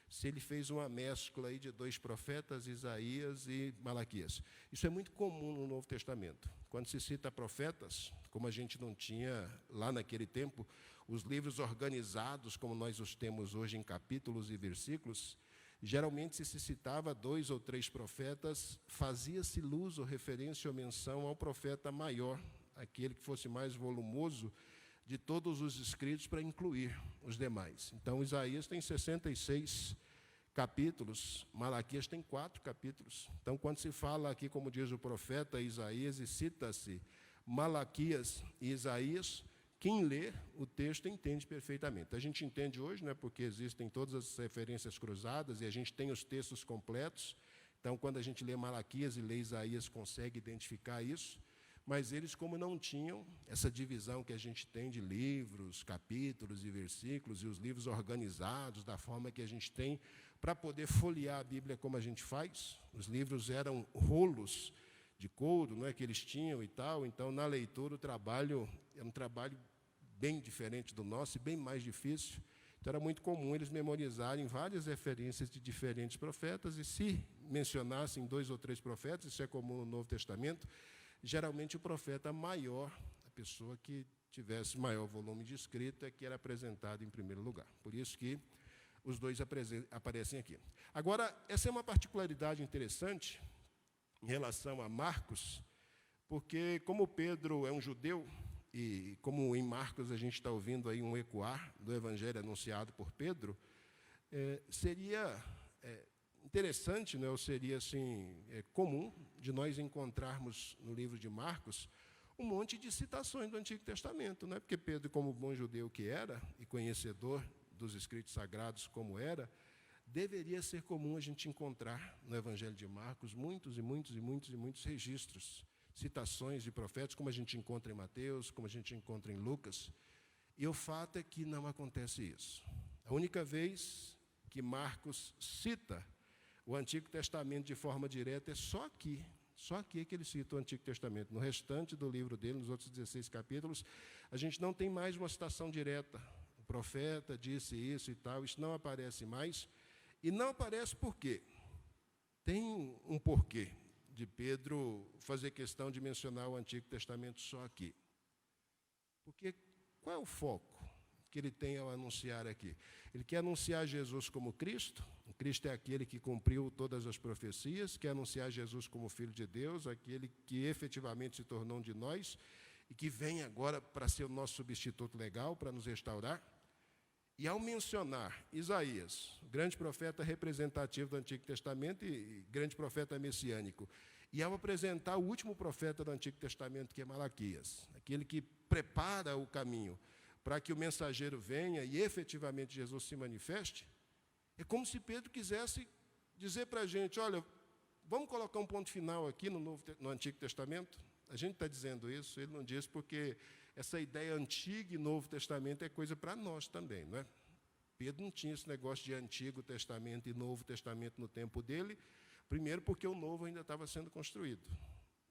se ele fez uma mescla aí de dois profetas, Isaías e Malaquias? Isso é muito comum no Novo Testamento. Quando se cita profetas, como a gente não tinha lá naquele tempo, os livros organizados, como nós os temos hoje em capítulos e versículos, geralmente se citava 2 ou 3 profetas, fazia-se luz ou referência ou menção ao profeta maior, aquele que fosse mais volumoso de todos os escritos, para incluir os demais. Então, Isaías tem 66 capítulos, Malaquias tem 4 capítulos. Então, quando se fala aqui, como diz o profeta Isaías, e cita-se Malaquias e Isaías, quem lê o texto entende perfeitamente. A gente entende hoje, né, porque existem todas as referências cruzadas e a gente tem os textos completos. Então, quando a gente lê Malaquias e lê Isaías, consegue identificar isso. Mas eles, como não tinham essa divisão que a gente tem de livros, capítulos e versículos, e os livros organizados da forma que a gente tem para poder folhear a Bíblia como a gente faz, os livros eram rolos de couro, não é, que eles tinham e tal. Então, na leitura, o trabalho era um trabalho bem diferente do nosso e bem mais difícil. Então, era muito comum eles memorizarem várias referências de diferentes profetas, e se mencionassem 2 ou 3 profetas, isso é comum no Novo Testamento, geralmente o profeta maior, a pessoa que tivesse maior volume de escrita, que era apresentado em primeiro lugar. Por isso que os dois aparecem aqui. Agora, essa é uma particularidade interessante em relação a Marcos, porque como Pedro é um judeu, e como em Marcos a gente está ouvindo aí um ecoar do evangelho anunciado por Pedro, seria interessante, né, ou seria assim, comum de nós encontrarmos no livro de Marcos um monte de citações do Antigo Testamento, né? Porque Pedro, como bom judeu que era, e conhecedor dos escritos sagrados como era, deveria ser comum a gente encontrar no Evangelho de Marcos muitos registros, citações de profetas, como a gente encontra em Mateus, como a gente encontra em Lucas. E o fato é que não acontece isso. A única vez que Marcos cita o Antigo Testamento de forma direta é só aqui que ele cita o Antigo Testamento. No restante do livro dele, nos outros 16 capítulos, a gente não tem mais uma citação direta. O profeta disse isso e tal, isso não aparece mais. E não aparece por quê? Tem um porquê de Pedro fazer questão de mencionar o Antigo Testamento só aqui. Porque qual é o foco que ele tem ao anunciar aqui? Ele quer anunciar Jesus como Cristo. O Cristo é aquele que cumpriu todas as profecias, quer anunciar Jesus como Filho de Deus, aquele que efetivamente se tornou um de nós e que vem agora para ser o nosso substituto legal, para nos restaurar. E ao mencionar Isaías, o grande profeta representativo do Antigo Testamento e grande profeta messiânico, e ao apresentar o último profeta do Antigo Testamento, que é Malaquias, aquele que prepara o caminho para que o mensageiro venha e efetivamente Jesus se manifeste, é como se Pedro quisesse dizer para a gente, olha, vamos colocar um ponto final aqui no Antigo Testamento? A gente está dizendo isso, ele não diz porque essa ideia Antigo e Novo Testamento é coisa para nós também, não é? Pedro não tinha esse negócio de Antigo Testamento e Novo Testamento no tempo dele, primeiro porque o Novo ainda estava sendo construído.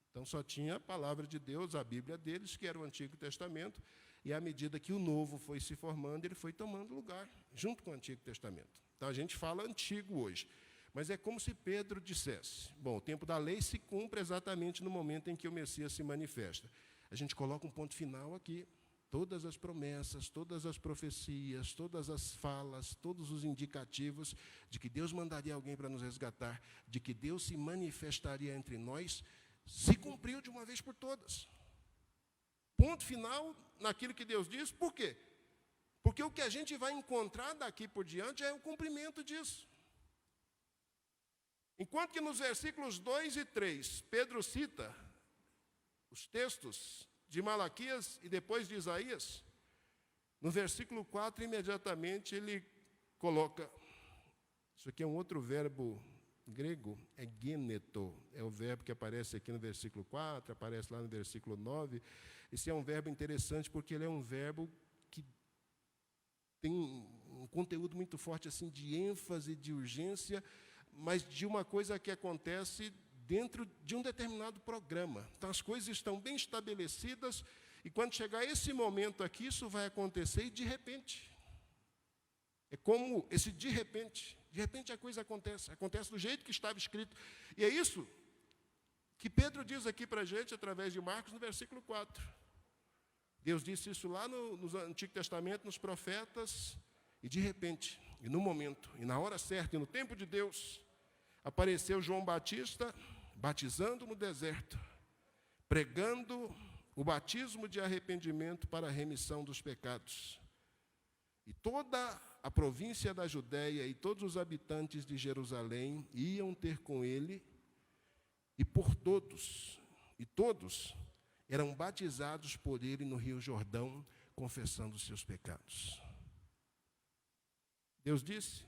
Então, só tinha a palavra de Deus, a Bíblia deles, que era o Antigo Testamento, e à medida que o Novo foi se formando, ele foi tomando lugar, junto com o Antigo Testamento. Então, a gente fala Antigo hoje, mas é como se Pedro dissesse, bom, o tempo da lei se cumpre exatamente no momento em que o Messias se manifesta. A gente coloca um ponto final aqui, todas as promessas, todas as profecias, todas as falas, todos os indicativos de que Deus mandaria alguém para nos resgatar, de que Deus se manifestaria entre nós, se cumpriu de uma vez por todas. Ponto final naquilo que Deus diz. Por quê? Porque o que a gente vai encontrar daqui por diante é o cumprimento disso. Enquanto que nos versículos 2 e 3, Pedro cita os textos de Malaquias e depois de Isaías, no versículo 4, imediatamente ele coloca, isso aqui é um outro verbo grego, é gêneto, é o verbo que aparece aqui no versículo 4, aparece lá no versículo 9. Esse é um verbo interessante porque ele é um verbo que tem um conteúdo muito forte assim de ênfase, de urgência, mas de uma coisa que acontece dentro de um determinado programa. Então, as coisas estão bem estabelecidas, e quando chegar esse momento aqui, isso vai acontecer, e de repente. É como esse de repente a coisa acontece do jeito que estava escrito. E é isso que Pedro diz aqui para a gente, através de Marcos, no versículo 4. Deus disse isso lá no Antigo Testamento, nos profetas, e de repente, e no momento, e na hora certa, e no tempo de Deus, apareceu João Batista, batizando no deserto, pregando o batismo de arrependimento para a remissão dos pecados. E toda a província da Judéia e todos os habitantes de Jerusalém iam ter com ele, e todos eram batizados por ele no Rio Jordão, confessando os seus pecados. Deus disse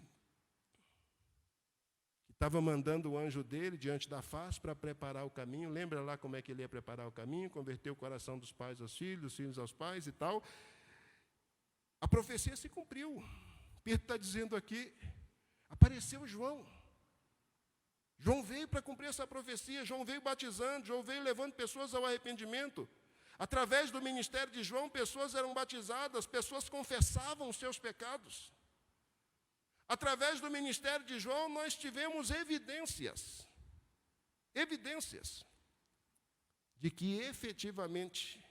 que estava mandando o anjo dele diante da face para preparar o caminho. Lembra lá como é que ele ia preparar o caminho? Converter o coração dos pais aos filhos, dos filhos aos pais e tal. A profecia se cumpriu. Pedro está dizendo aqui, apareceu João. João veio para cumprir essa profecia, João veio batizando, João veio levando pessoas ao arrependimento. Através do ministério de João, pessoas eram batizadas, pessoas confessavam os seus pecados. Através do ministério de João, nós tivemos evidências de que efetivamente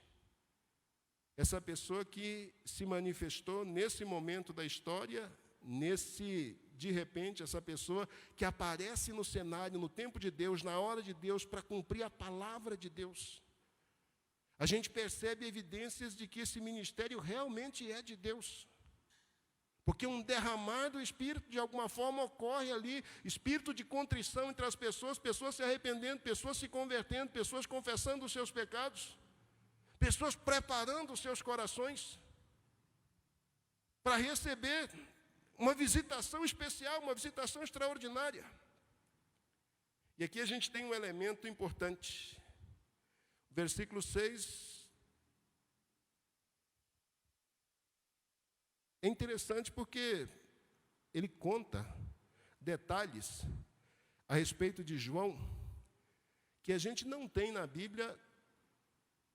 essa pessoa que se manifestou nesse momento da história, de repente, essa pessoa que aparece no cenário, no tempo de Deus, na hora de Deus, para cumprir a palavra de Deus. A gente percebe evidências de que esse ministério realmente é de Deus. Porque um derramar do Espírito, de alguma forma, ocorre ali, espírito de contrição entre as pessoas, pessoas se arrependendo, pessoas se convertendo, pessoas confessando os seus pecados, pessoas preparando os seus corações para receber uma visitação especial, uma visitação extraordinária. E aqui a gente tem um elemento importante. Versículo 6. É interessante porque ele conta detalhes a respeito de João que a gente não tem na Bíblia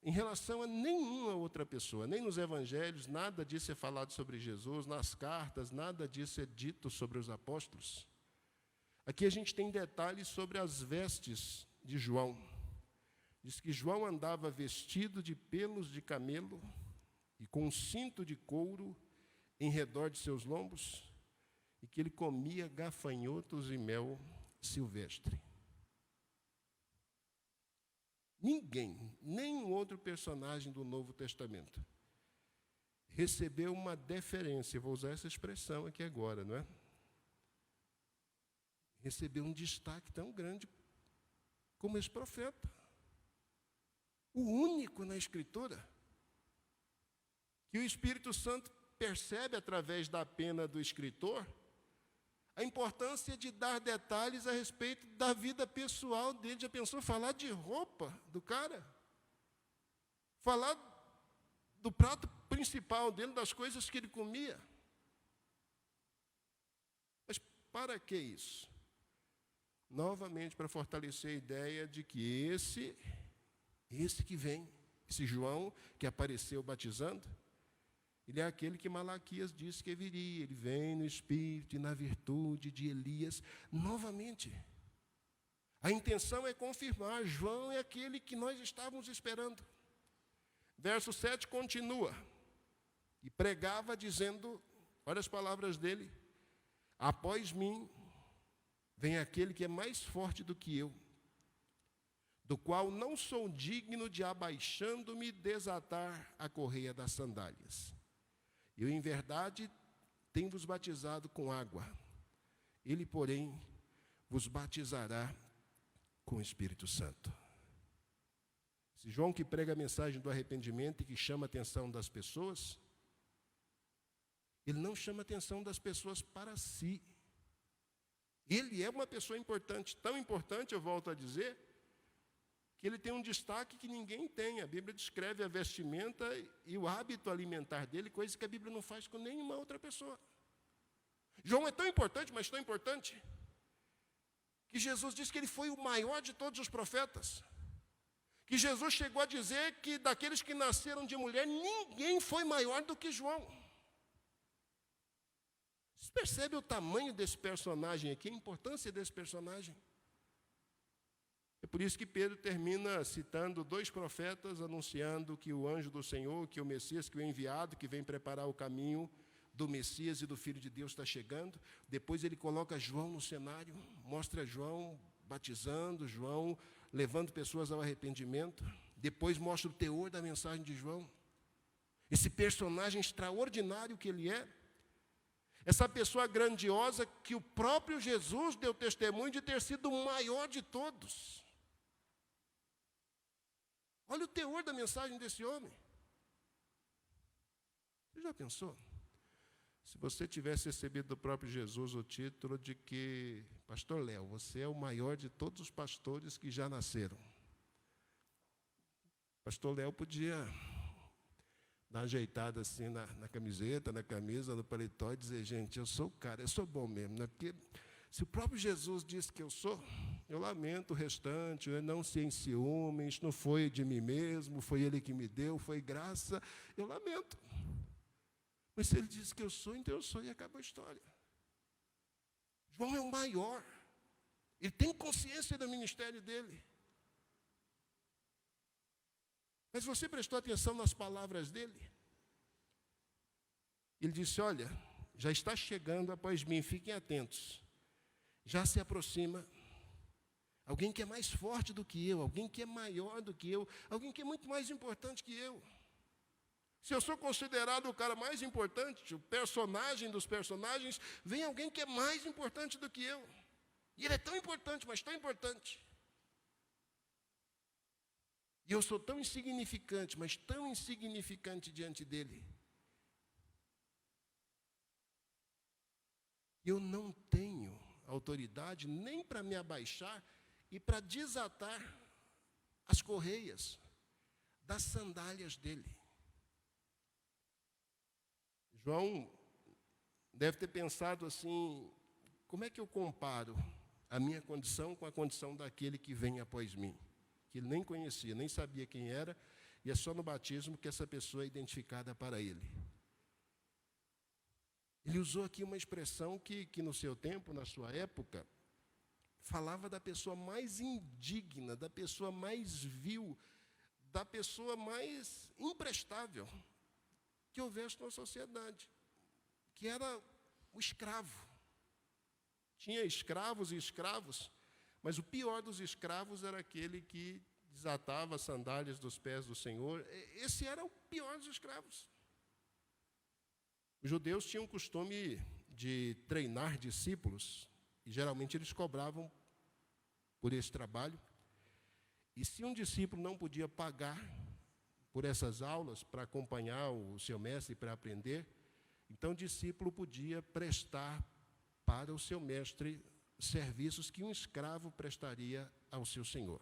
em relação a nenhuma outra pessoa, nem nos evangelhos, nada disso é falado sobre Jesus, nas cartas, nada disso é dito sobre os apóstolos. Aqui a gente tem detalhes sobre as vestes de João. Diz que João andava vestido de pelos de camelo e com um cinto de couro em redor de seus lombos, e que ele comia gafanhotos e mel silvestre. Ninguém, nenhum outro personagem do Novo Testamento recebeu uma deferência, vou usar essa expressão aqui agora, não é? Recebeu um destaque tão grande como esse profeta. O único na Escritura que o Espírito Santo percebe através da pena do escritor a importância de dar detalhes a respeito da vida pessoal dele. Já pensou falar de roupa do cara? Falar do prato principal dele, das coisas que ele comia? Mas para que isso? Novamente, para fortalecer a ideia de que esse que vem, esse João que apareceu batizando, ele é aquele que Malaquias disse que viria. Ele vem no espírito e na virtude de Elias. Novamente, a intenção é confirmar, João é aquele que nós estávamos esperando. Verso 7 continua, e pregava dizendo, olha as palavras dele, após mim vem aquele que é mais forte do que eu, do qual não sou digno de, abaixando-me, desatar a correia das sandálias. Eu, em verdade, tenho-vos batizado com água. Ele, porém, vos batizará com o Espírito Santo. Esse João que prega a mensagem do arrependimento e que chama a atenção das pessoas, ele não chama a atenção das pessoas para si. Ele é uma pessoa importante, tão importante, eu volto a dizer, que ele tem um destaque que ninguém tem. A Bíblia descreve a vestimenta e o hábito alimentar dele, coisa que a Bíblia não faz com nenhuma outra pessoa. João é tão importante, mas tão importante, que Jesus disse que ele foi o maior de todos os profetas. Que Jesus chegou a dizer que daqueles que nasceram de mulher, ninguém foi maior do que João. Você percebe o tamanho desse personagem aqui, a importância desse personagem? É por isso que Pedro termina citando 2 profetas, anunciando que o anjo do Senhor, que o Messias, que o enviado, que vem preparar o caminho do Messias e do Filho de Deus está chegando. Depois ele coloca João no cenário, mostra João batizando, João levando pessoas ao arrependimento. Depois mostra o teor da mensagem de João. Esse personagem extraordinário que ele é. Essa pessoa grandiosa que o próprio Jesus deu testemunho de ter sido o maior de todos. Olha o teor da mensagem desse homem. Você já pensou? Se você tivesse recebido do próprio Jesus o título de que, Pastor Léo, você é o maior de todos os pastores que já nasceram. Pastor Léo podia dar uma ajeitada assim na camiseta, na camisa, no paletó e dizer, gente, eu sou o cara, eu sou bom mesmo, né? Porque se o próprio Jesus disse que eu sou, eu lamento o restante, eu não se enciumem, não foi de mim mesmo, foi Ele que me deu, foi graça, eu lamento. Mas se Ele disse que eu sou, então eu sou e acaba a história. João é o maior, ele tem consciência do ministério dele. Mas você prestou atenção nas palavras dele? Ele disse, olha, já está chegando após mim, fiquem atentos. Já se aproxima alguém que é mais forte do que eu, alguém que é maior do que eu, alguém que é muito mais importante que eu. Se eu sou considerado o cara mais importante, o personagem dos personagens, vem alguém que é mais importante do que eu. E ele é tão importante, mas tão importante. E eu sou tão insignificante, mas tão insignificante diante dele. Eu não tenho autoridade nem para me abaixar e para desatar as correias das sandálias dele. João deve ter pensado assim, como é que eu comparo a minha condição com a condição daquele que vem após mim? Que ele nem conhecia, nem sabia quem era, e é só no batismo que essa pessoa é identificada para ele. Ele usou aqui uma expressão que no seu tempo, na sua época, falava da pessoa mais indigna, da pessoa mais vil, da pessoa mais imprestável que houvesse na sociedade, que era o escravo. Tinha escravos e escravos, mas o pior dos escravos era aquele que desatava as sandálias dos pés do Senhor. Esse era o pior dos escravos. Os judeus tinham o costume de treinar discípulos, e geralmente eles cobravam por esse trabalho. E se um discípulo não podia pagar por essas aulas para acompanhar o seu mestre para aprender, então o discípulo podia prestar para o seu mestre serviços que um escravo prestaria ao seu senhor.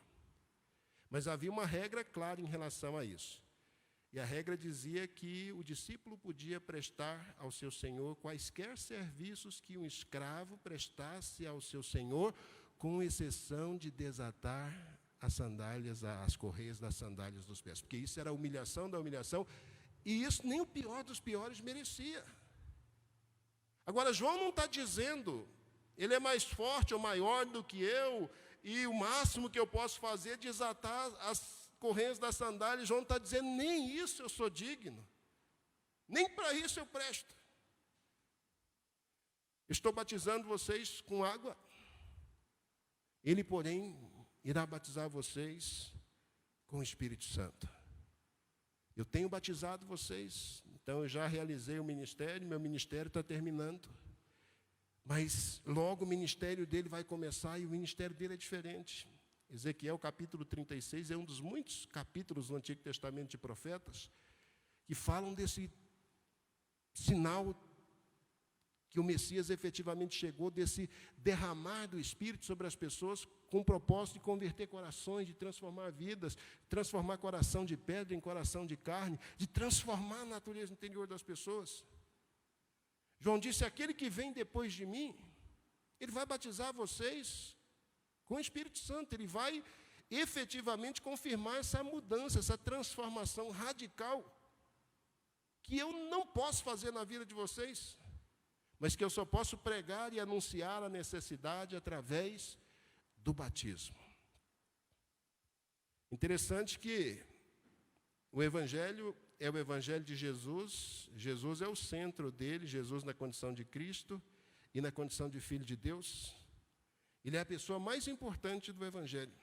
Mas havia uma regra clara em relação a isso. E a regra dizia que o discípulo podia prestar ao seu senhor quaisquer serviços que um escravo prestasse ao seu senhor, com exceção de desatar as sandálias, as correias das sandálias dos pés. Porque isso era a humilhação da humilhação, e isso nem o pior dos piores merecia. Agora, João não está dizendo, ele é mais forte ou maior do que eu, e o máximo que eu posso fazer é desatar as correias das sandálias. João está dizendo, nem isso eu sou digno, nem para isso eu presto. Estou batizando vocês com água, ele, porém, irá batizar vocês com o Espírito Santo. Eu tenho batizado vocês, então eu já realizei o ministério, meu ministério está terminando. Mas logo o ministério dele vai começar e o ministério dele é diferente. Ezequiel capítulo 36 é um dos muitos capítulos do Antigo Testamento de profetas que falam desse sinal que o Messias efetivamente chegou, desse derramar do Espírito sobre as pessoas com o propósito de converter corações, de transformar vidas, transformar coração de pedra em coração de carne, de transformar a natureza interior das pessoas. João disse, aquele que vem depois de mim, ele vai batizar vocês com o Espírito Santo, ele vai efetivamente confirmar essa mudança, essa transformação radical, que eu não posso fazer na vida de vocês, mas que eu só posso pregar e anunciar a necessidade através do batismo. Interessante que o Evangelho é o Evangelho de Jesus, Jesus é o centro dele, Jesus na condição de Cristo e na condição de Filho de Deus. Ele é a pessoa mais importante do Evangelho.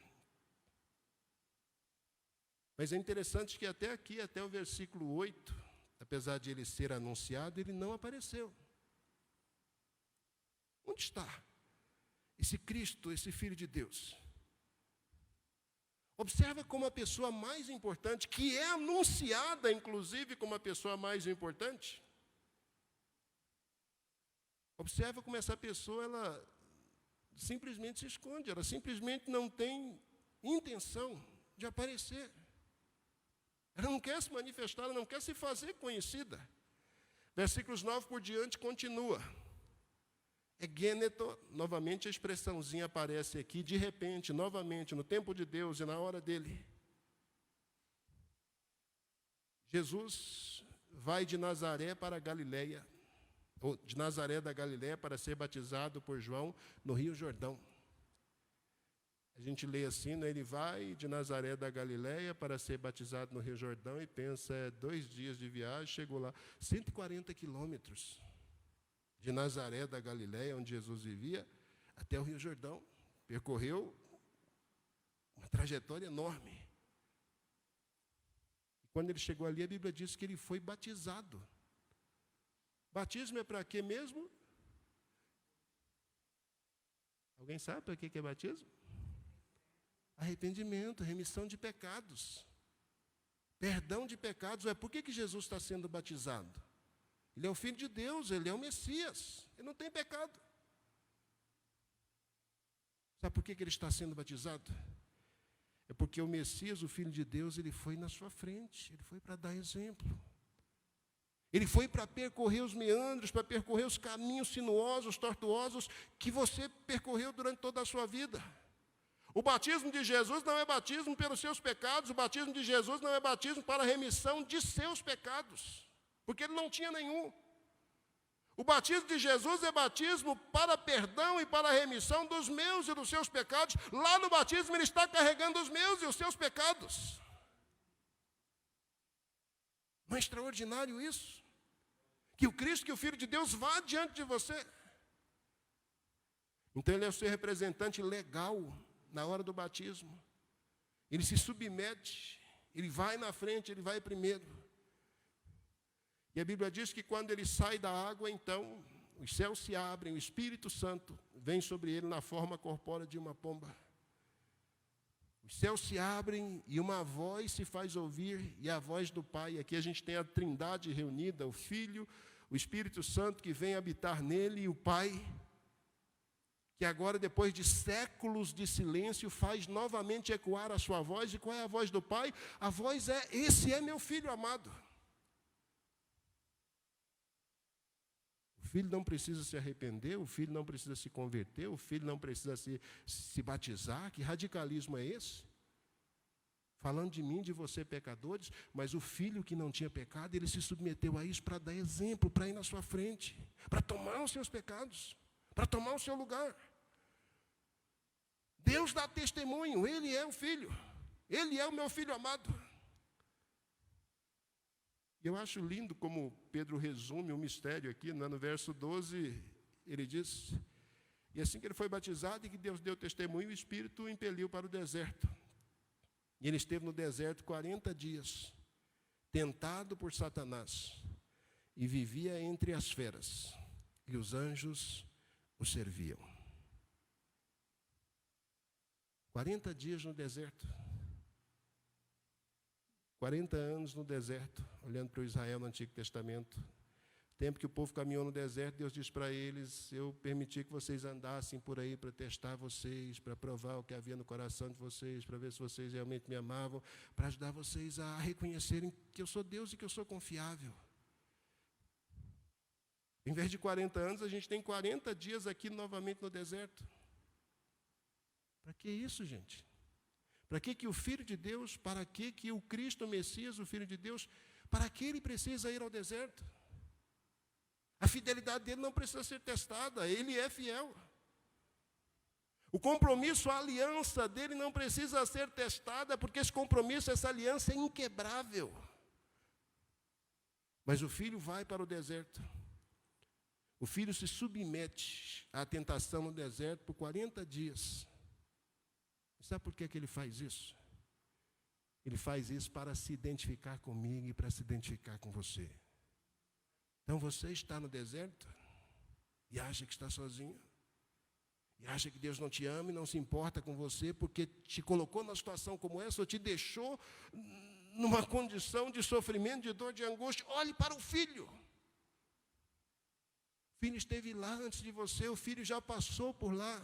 Mas é interessante que até aqui, até o versículo 8, apesar de ele ser anunciado, ele não apareceu. Onde está esse Cristo, esse Filho de Deus? Observa como a pessoa mais importante, que é anunciada, inclusive, como a pessoa mais importante. Observa como essa pessoa, ela simplesmente se esconde, ela simplesmente não tem intenção de aparecer. Ela não quer se manifestar, ela não quer se fazer conhecida. Versículos 9 por diante continua. Gêneto, novamente a expressãozinha aparece aqui, de repente, novamente, no tempo de Deus e na hora dele. Jesus vai de Nazaré para a Galileia, ou de Nazaré da Galileia para ser batizado por João no Rio Jordão. A gente lê assim, né? Ele vai de Nazaré da Galileia para ser batizado no Rio Jordão e pensa, 2 dias de viagem, chegou lá, 140 quilômetros. De Nazaré da Galileia, onde Jesus vivia, até o Rio Jordão. Percorreu uma trajetória enorme. E quando ele chegou ali, a Bíblia diz que ele foi batizado. Batismo é para quê mesmo? Alguém sabe para que é batismo? Arrependimento, remissão de pecados. Perdão de pecados. Por que Jesus está sendo batizado? Ele é o Filho de Deus, ele é o Messias, ele não tem pecado. Sabe por que ele está sendo batizado? É porque o Messias, o Filho de Deus, ele foi na sua frente, ele foi para dar exemplo. Ele foi para percorrer os meandros, para percorrer os caminhos sinuosos, tortuosos, que você percorreu durante toda a sua vida. O batismo de Jesus não é batismo pelos seus pecados, o batismo de Jesus não é batismo para a remissão de seus pecados. Porque ele não tinha nenhum. O batismo de Jesus é batismo para perdão e para a remissão dos meus e dos seus pecados. Lá no batismo ele está carregando os meus e os seus pecados. Não é extraordinário isso? Que o Cristo, que o Filho de Deus vá diante de você. Então ele é o seu representante legal na hora do batismo. Ele se submete, ele vai na frente, ele vai primeiro. E a Bíblia diz que quando ele sai da água, então, os céus se abrem, o Espírito Santo vem sobre ele na forma corpórea de uma pomba. Os céus se abrem e uma voz se faz ouvir, e a voz do Pai. Aqui a gente tem a Trindade reunida, o Filho, o Espírito Santo que vem habitar nele, e o Pai, que agora, depois de séculos de silêncio, faz novamente ecoar a sua voz. E qual é a voz do Pai? A voz é: esse é meu Filho amado. O filho não precisa se arrepender, o filho não precisa se converter, o filho não precisa se batizar. Que radicalismo é esse? Falando de mim, de você, pecadores, mas o filho que não tinha pecado, ele se submeteu a isso para dar exemplo, para ir na sua frente, para tomar os seus pecados, para tomar o seu lugar. Deus dá testemunho, ele é o filho, ele é o meu filho amado. Eu acho lindo como Pedro resume o mistério aqui, no verso 12, ele diz: e assim que ele foi batizado e que Deus deu testemunho, o Espírito o impeliu para o deserto. E ele esteve no deserto 40 dias, tentado por Satanás, e vivia entre as feras, e os anjos o serviam. 40 dias no deserto. 40 anos no deserto, olhando para o Israel no Antigo Testamento. Tempo que o povo caminhou no deserto, Deus disse para eles: eu permiti que vocês andassem por aí para testar vocês, para provar o que havia no coração de vocês, para ver se vocês realmente me amavam, para ajudar vocês a reconhecerem que eu sou Deus e que eu sou confiável. Em vez de 40 anos, a gente tem 40 dias aqui novamente no deserto. Para que isso, gente? Para que o Filho de Deus, para que o Cristo, o Messias, o Filho de Deus, para que ele precisa ir ao deserto? A fidelidade dele não precisa ser testada, ele é fiel. O compromisso, a aliança dele não precisa ser testada, porque esse compromisso, essa aliança é inquebrável. Mas o filho vai para o deserto. O filho se submete à tentação no deserto por 40 dias. Sabe por que ele faz isso? Ele faz isso para se identificar comigo e para se identificar com você. Então você está no deserto e acha que está sozinho. E acha que Deus não te ama e não se importa com você porque te colocou numa situação como essa ou te deixou numa condição de sofrimento, de dor, de angústia. Olhe para o filho. O filho esteve lá antes de você, o filho já passou por lá.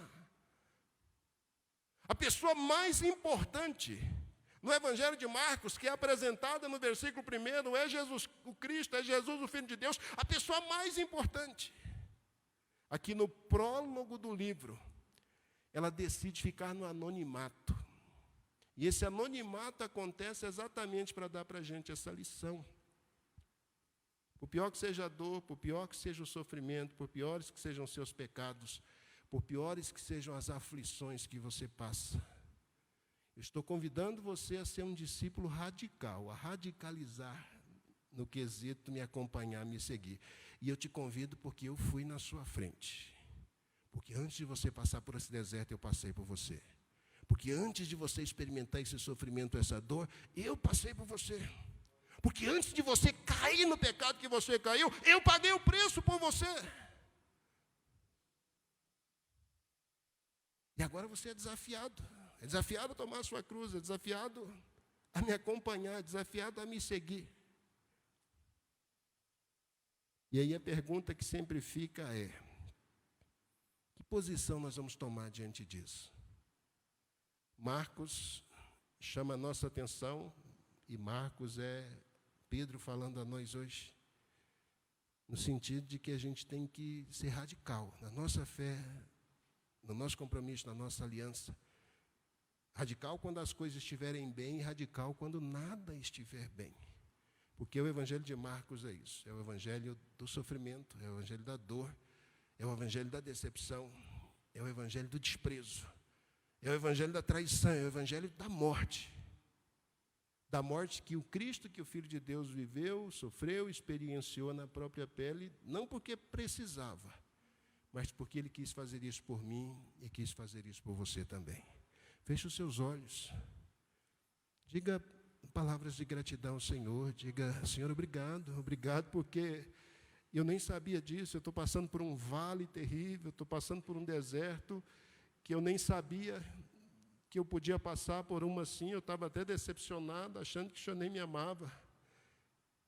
A pessoa mais importante no Evangelho de Marcos, que é apresentada no versículo 1, é Jesus o Cristo, é Jesus o Filho de Deus, a pessoa mais importante. Aqui no prólogo do livro, ela decide ficar no anonimato. E esse anonimato acontece exatamente para dar para a gente essa lição. Por pior que seja a dor, por pior que seja o sofrimento, por piores que sejam os seus pecados, por piores que sejam as aflições que você passa, eu estou convidando você a ser um discípulo radical, a radicalizar no quesito me acompanhar, me seguir. E eu te convido porque eu fui na sua frente. Porque antes de você passar por esse deserto, eu passei por você. Porque antes de você experimentar esse sofrimento, essa dor, eu passei por você. Porque antes de você cair no pecado que você caiu, eu paguei o preço por você. E agora você é desafiado. É desafiado a tomar a sua cruz, é desafiado a me acompanhar, é desafiado a me seguir. E aí a pergunta que sempre fica é: que posição nós vamos tomar diante disso? Marcos chama a nossa atenção, e Marcos é Pedro falando a nós hoje, no sentido de que a gente tem que ser radical na nossa fé, no nosso compromisso, na nossa aliança. Radical quando as coisas estiverem bem e radical quando nada estiver bem. Porque o Evangelho de Marcos é isso. É o Evangelho do sofrimento, é o Evangelho da dor, é o Evangelho da decepção, é o Evangelho do desprezo, é o Evangelho da traição, é o Evangelho da morte. Da morte que o Cristo, que o Filho de Deus viveu, sofreu, experienciou na própria pele, não porque precisava, mas porque Ele quis fazer isso por mim e quis fazer isso por você também. Feche os seus olhos. Diga palavras de gratidão ao Senhor. Diga: Senhor, obrigado porque eu nem sabia disso. Eu estou passando por um vale terrível, estou passando por um deserto que eu nem sabia que eu podia passar por uma assim. Eu estava até decepcionado, achando que o Senhor nem me amava.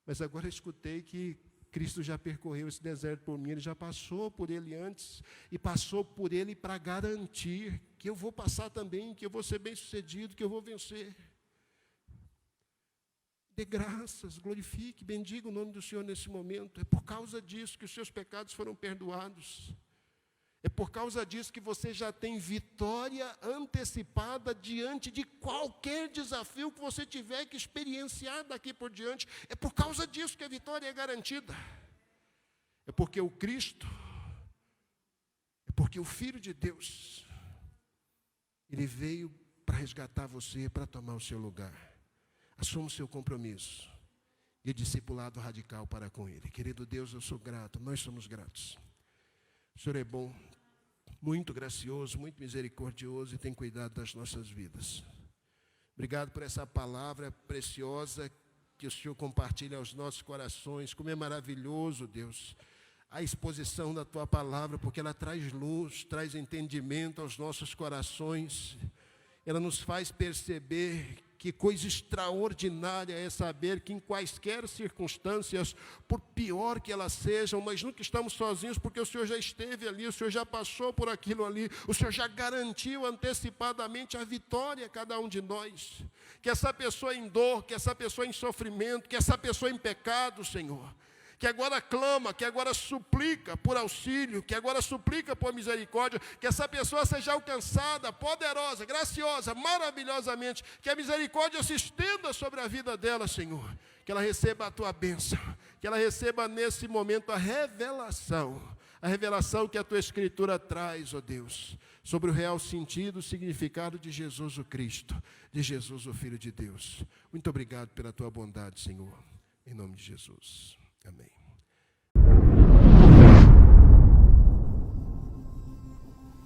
Mas agora eu escutei que Cristo já percorreu esse deserto por mim, Ele já passou por ele antes, e passou por ele para garantir que eu vou passar também, que eu vou ser bem-sucedido, que eu vou vencer. Dê graças, glorifique, bendiga o nome do Senhor nesse momento. É por causa disso que os seus pecados foram perdoados. É por causa disso que você já tem vitória antecipada diante de qualquer desafio que você tiver que experienciar daqui por diante. É por causa disso que a vitória é garantida. É porque o Cristo, é porque o Filho de Deus, Ele veio para resgatar você, para tomar o seu lugar. Assuma o seu compromisso de discipulado radical para com Ele. Querido Deus, eu sou grato, nós somos gratos. O Senhor é bom, muito gracioso, muito misericordioso e tem cuidado das nossas vidas. Obrigado por essa palavra preciosa que o Senhor compartilha aos nossos corações. Como é maravilhoso, Deus, a exposição da Tua palavra, porque ela traz luz, traz entendimento aos nossos corações. Ela nos faz perceber que coisa extraordinária é saber que em quaisquer circunstâncias, por pior que elas sejam, mas nunca estamos sozinhos, porque o Senhor já esteve ali, o Senhor já passou por aquilo ali, o Senhor já garantiu antecipadamente a vitória a cada um de nós. Que essa pessoa em dor, que essa pessoa em sofrimento, que essa pessoa em pecado, Senhor, que agora clama, que agora suplica por auxílio, que agora suplica por misericórdia, que essa pessoa seja alcançada, poderosa, graciosa, maravilhosamente, que a misericórdia se estenda sobre a vida dela, Senhor, que ela receba a Tua bênção, que ela receba nesse momento a revelação que a Tua Escritura traz, ó Deus, sobre o real sentido, o significado de Jesus o Cristo, de Jesus o Filho de Deus. Muito obrigado pela Tua bondade, Senhor, em nome de Jesus. Amém.